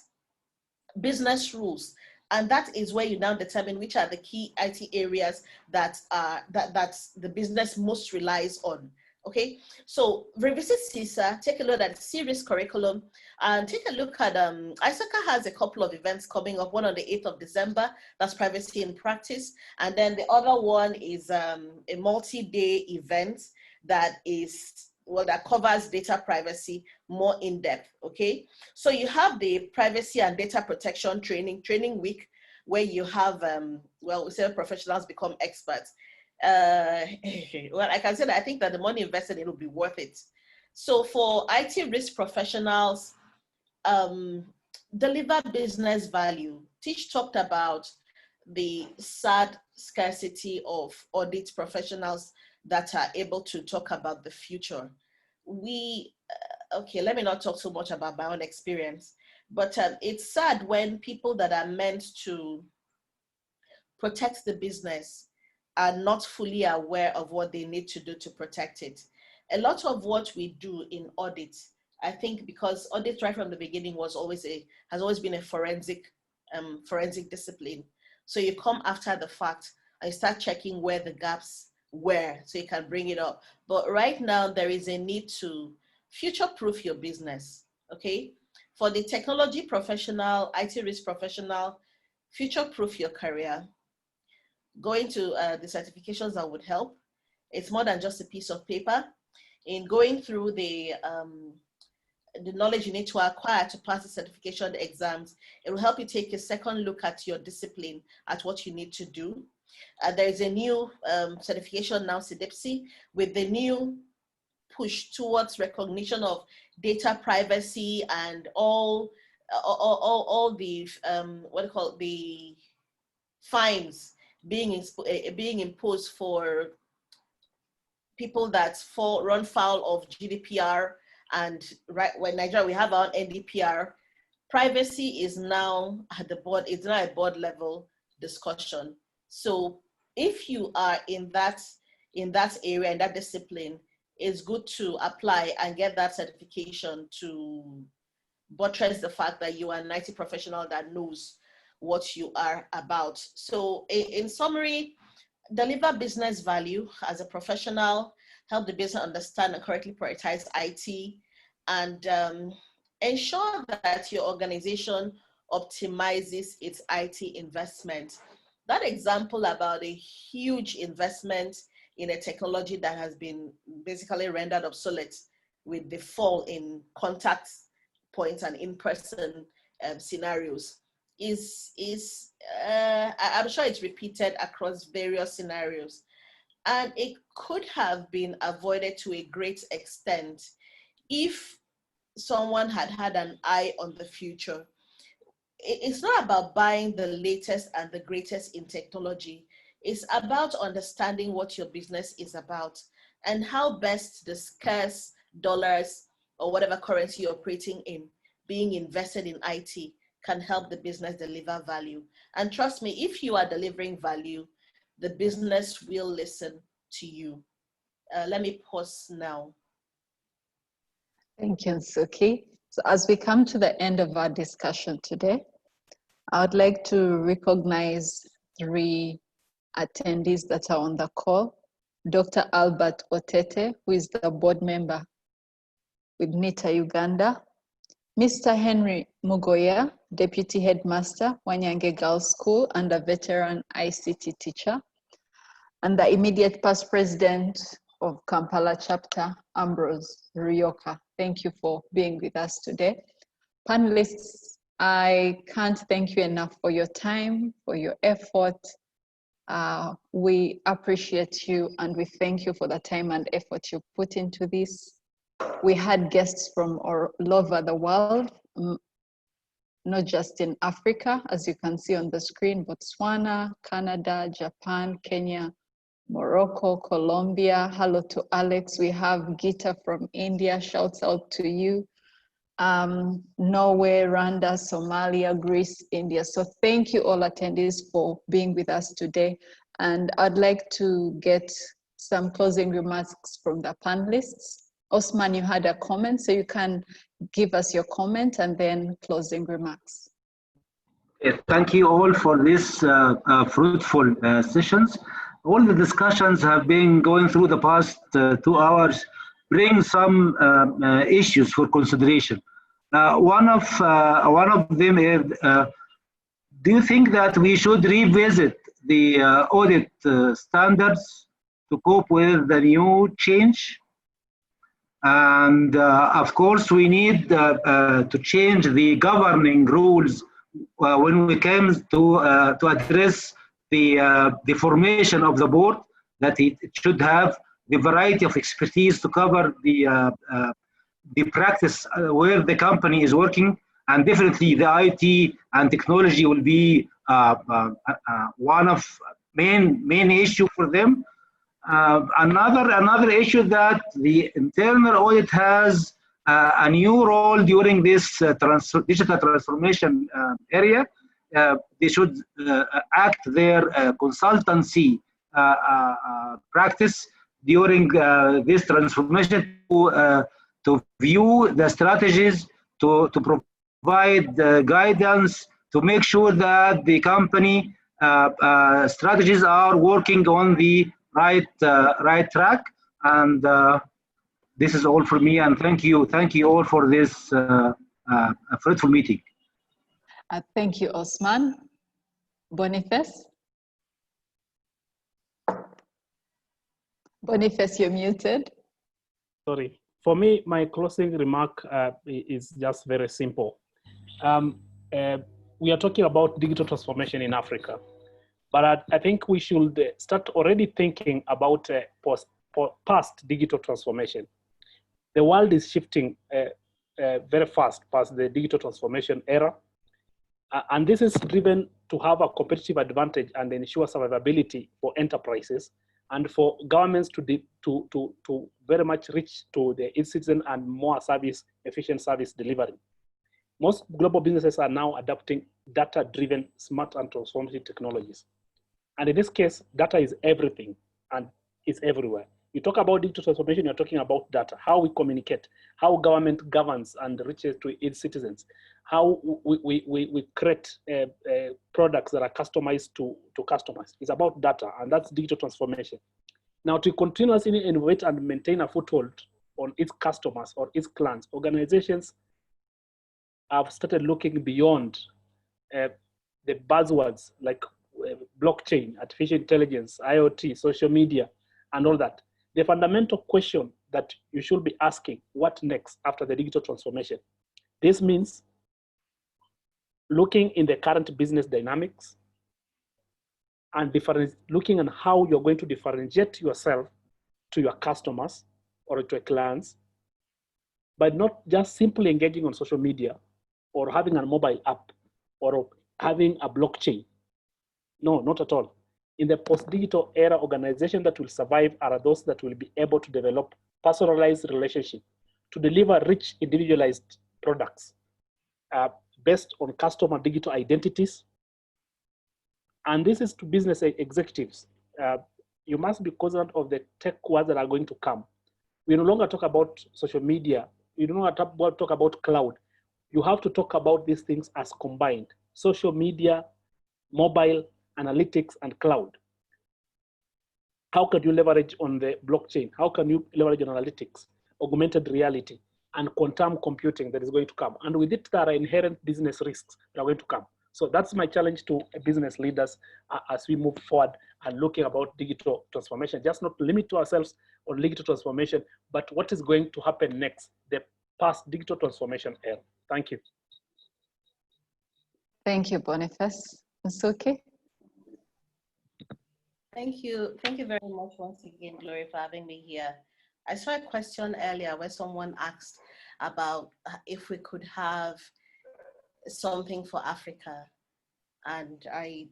business rules, and that is where you now determine which are the key IT areas that that's the business most relies on. Okay, so revisit CISA, take a look at the C-risk curriculum, and take a look at ISACA has a couple of events coming up. One on the 8th of December, that's privacy in practice, and then the other one is a multi-day event that is, well, that covers data privacy more in depth. Okay, so you have the privacy and data protection training week, where you have well, we say professionals become experts. Well, I can say that I think that the money invested in it will be worth it. So for IT risk professionals, deliver business value. Teach talked about the sad scarcity of audit professionals that are able to talk about the future. Okay, let me not talk so much about my own experience, but it's sad when people that are meant to protect the business are not fully aware of what they need to do to protect it. A lot of what we do in audit, I think because audit right from the beginning has always been a forensic discipline. So you come after the fact and start checking where the gaps were so you can bring it up. But right now there is a need to future-proof your business, okay? For the technology professional, IT risk professional, future-proof your career. Going to the certifications that would help. It's more than just a piece of paper. In going through the knowledge you need to acquire to pass the certification exams, it will help you take a second look at your discipline, at what you need to do. There is a new certification now, CDIPSI, with the new push towards recognition of data privacy and all the the fines being imposed for people that run foul of GDPR. And right when Nigeria, we have our NDPR. Privacy is now at the board, it's now a board level discussion. So if you are in that area, in that discipline, it's good to apply and get that certification to buttress the fact that you are an IT professional that knows what you are about. So in summary, deliver business value as a professional, help the business understand and correctly prioritize IT, and ensure that your organization optimizes its IT investment. That example about a huge investment in a technology that has been basically rendered obsolete with the fall in contact points and in-person scenarios I'm sure it's repeated across various scenarios. And it could have been avoided to a great extent if someone had had an eye on the future. It's not about buying the latest and the greatest in technology. It's about understanding what your business is about and how best the scarce dollars or whatever currency you're operating in being invested in IT can help the business deliver value. And trust me, if you are delivering value, the business will listen to you. Let me pause now. Thank you, Nsuki. So as we come to the end of our discussion today, I would like to recognize 3 attendees that are on the call. Dr. Albert Otete, who is the board member with NITA Uganda. Mr. Henry Mugoya, Deputy Headmaster, Wanyange Girls School, and a veteran ICT teacher. And the immediate past president of Kampala chapter, Ambrose Ryoka. Thank you for being with us today. Panelists, I can't thank you enough for your time, for your effort. We appreciate you and we thank you for the time and effort you put into this. We had guests from all over the world, not just in Africa, as you can see on the screen, Botswana, Canada, Japan, Kenya, Morocco, Colombia. Hello to Alex. We have Gita from India. Shouts out to you. Norway, Rwanda, Somalia, Greece, India. So thank you all attendees for being with us today. And I'd like to get some closing remarks from the panelists. Osman, you had a comment, so you can give us your comment and then closing remarks. Thank you all for this fruitful sessions. All the discussions have been going through the past 2 hours, bring some issues for consideration. One of them is, do you think that we should revisit the audit standards to cope with the new change? And of course, we need to change the governing rules when we came to address the formation of the board, that it should have the variety of expertise to cover the the practice where the company is working, and definitely the IT and technology will be one of main issue for them. Another issue that the internal audit has a new role during this digital transformation area. They should act their consultancy practice during this transformation to view the strategies, to provide guidance, to make sure that the company strategies are working on the right track. And this is all for me, and thank you all for this fruitful meeting. Thank you, Osman. Boniface? Boniface, you're muted. Sorry. For me, my closing remark is just very simple. We are talking about digital transformation in Africa, but I think we should start already thinking about past digital transformation. The world is shifting very fast past the digital transformation era. And this is driven to have a competitive advantage and ensure survivability for enterprises and for governments to very much reach to the citizen and more efficient service delivery. Most global businesses are now adopting data-driven, smart and transformative technologies. And in this case, data is everything and it's everywhere. You talk about digital transformation, you're talking about data, how we communicate, how government governs and reaches to its citizens, how we create products that are customized to customers. It's about data, and that's digital transformation. Now, to continuously innovate and maintain a foothold on its customers or its clients, organizations have started looking beyond the buzzwords like blockchain, artificial intelligence, IoT, social media, and all that. The fundamental question that you should be asking, what next after the digital transformation? This means looking in the current business dynamics and looking at how you're going to differentiate yourself to your customers or to your clients by not just simply engaging on social media or having a mobile app or having a blockchain. No, not at all. In the post-digital era, organizations that will survive are those that will be able to develop personalized relationships, to deliver rich, individualized products based on customer digital identities. And this is to business executives. You must be cognizant of the tech words that are going to come. We no longer talk about social media. We do not talk about cloud. You have to talk about these things as combined: social media, mobile, analytics, and cloud. How can you leverage on the blockchain? How can you leverage on analytics, augmented reality, and quantum computing that is going to come? And with it, there are inherent business risks that are going to come. So that's my challenge to business leaders as we move forward and looking about digital transformation. Just not limit to ourselves on digital transformation, but what is going to happen next, the past digital transformation era. Thank you. Thank you, Boniface. Nsuki? Thank you very much once again, Glory, for having me here. I saw a question earlier where someone asked about if we could have something for Africa, and I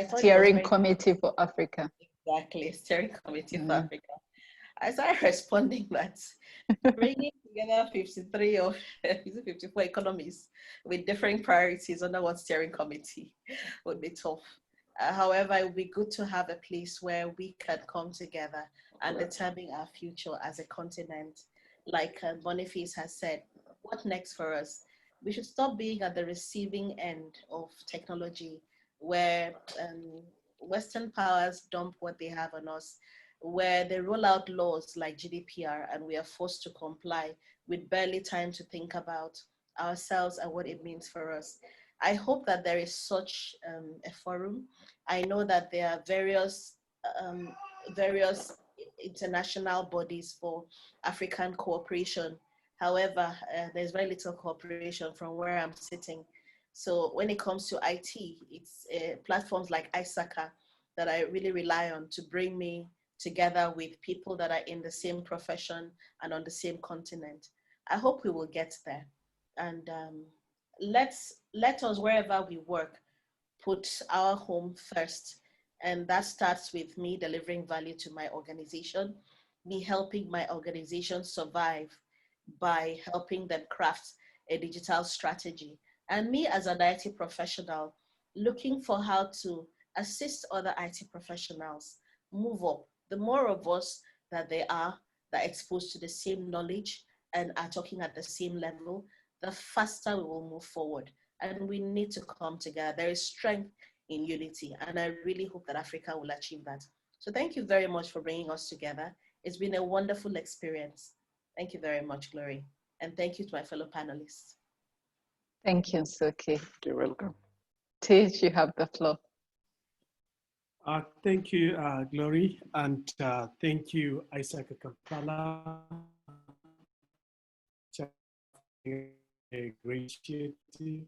thought Steering Committee for Africa. Exactly, Steering Committee for Africa. I started responding that bringing together 53 or 54 economies with different priorities under one steering committee would be tough. However, it would be good to have a place where we can come together and determine our future as a continent. Like Boniface has said, what next for us? We should stop being at the receiving end of technology where Western powers dump what they have on us, where they roll out laws like GDPR and we are forced to comply with barely time to think about ourselves and what it means for us. I hope that there is such a forum. I know that there are various international bodies for African cooperation. However, there's very little cooperation from where I'm sitting. So when it comes to IT, it's platforms like ISACA that I really rely on to bring me together with people that are in the same profession and on the same continent. I hope we will get there. And let us, wherever we work, put our home first. And that starts with me delivering value to my organization, me helping my organization survive by helping them craft a digital strategy, and me as an IT professional looking for how to assist other IT professionals move up. The more of us that there are that are exposed to the same knowledge and are talking at the same level, the faster we will move forward. And we need to come together. There is strength in unity, and I really hope that Africa will achieve that. So thank you very much for bringing us together. It's been a wonderful experience. Thank you very much, Glory. And thank you to my fellow panelists. Thank you, Suki. You're welcome. Tej, you have the floor. Thank you, Glory, and thank you, Isaac Kampala, a great initiative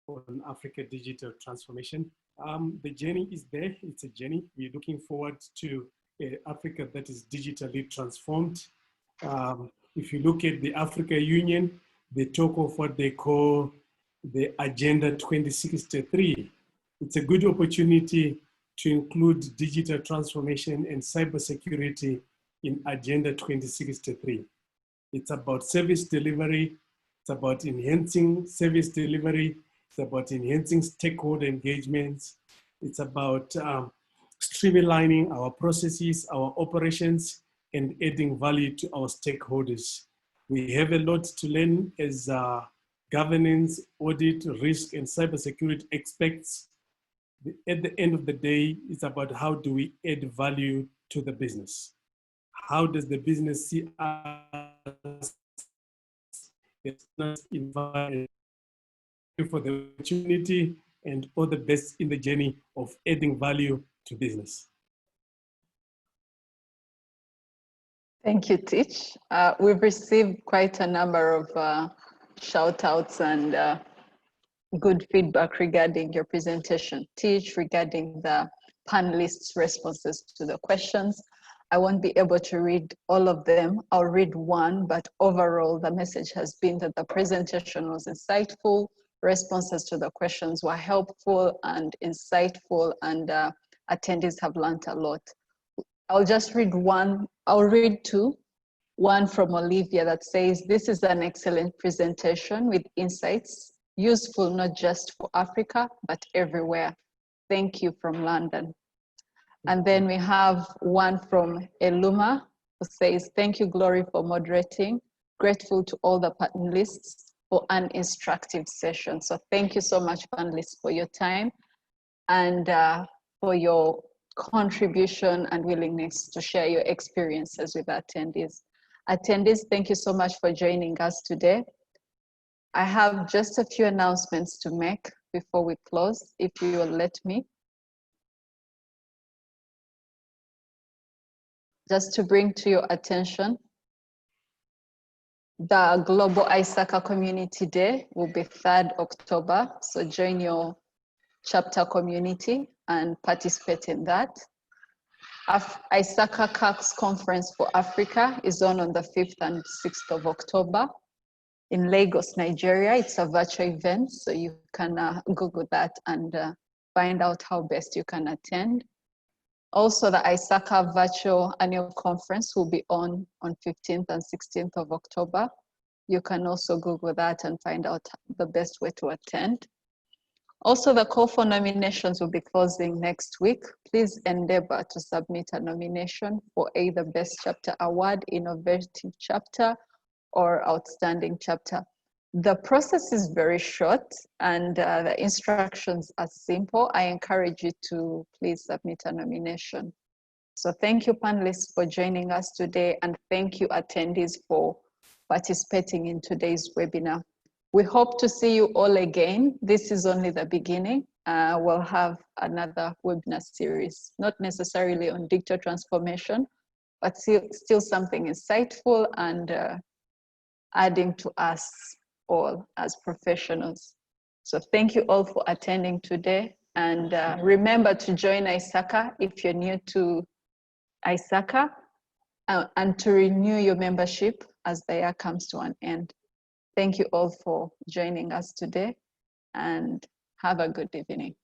on Africa digital transformation. The journey is there. It's a journey. We're looking forward to Africa that is digitally transformed. If you look at the Africa Union, they talk of what they call the Agenda 2063. It's a good opportunity to include digital transformation and cybersecurity in Agenda 2063. It's about service delivery. It's about enhancing service delivery. It's about enhancing stakeholder engagements. It's about streamlining our processes, our operations, and adding value to our stakeholders. We have a lot to learn as governance, audit, risk, and cybersecurity experts. At the end of the day, it's about how do we add value to the business? How does the business see us? It's not invited for the opportunity and all the best in the journey of adding value to business. Thank you, Teach. We've received quite a number of shout outs and good feedback regarding your presentation. Teach, regarding the panelists' responses to the questions. I won't be able to read all of them. I'll read one, but overall the message has been that the presentation was insightful, responses to the questions were helpful and insightful, and attendees have learned a lot. I'll just read one, I'll read two. One from Olivia that says, this is an excellent presentation with insights, useful not just for Africa, but everywhere. Thank you, from London. And then we have one from Eluma who says, thank you, Glory, for moderating. Grateful to all the panelists for an instructive session. So thank you so much, panelists, for your time and for your contribution and willingness to share your experiences with attendees. Attendees, thank you so much for joining us today. I have just a few announcements to make before we close, if you will let me. Just to bring to your attention, the Global ISACA Community Day will be 3rd October. So join your chapter community and participate in that. ISACA CAC's Conference for Africa is on the 5th and 6th of October in Lagos, Nigeria. It's a virtual event, so you can Google that and find out how best you can attend. Also, the ISACA Virtual Annual Conference will be on 15th and 16th of October. You can also Google that and find out the best way to attend. Also, the call for nominations will be closing next week. Please endeavor to submit a nomination for either Best Chapter Award, Innovative Chapter, or Outstanding Chapter. The process is very short and the instructions are simple. I encourage you to please submit a nomination. So thank you, panelists, for joining us today, and thank you, attendees, for participating in today's webinar. We hope to see you all again. This is only the beginning. We'll have another webinar series, not necessarily on digital transformation, but still something insightful and adding to us all as professionals. So thank you all for attending today. And remember to join ISACA if you're new to ISACA. and to renew your membership as the year comes to an end. Thank you all for joining us today, and have a good evening.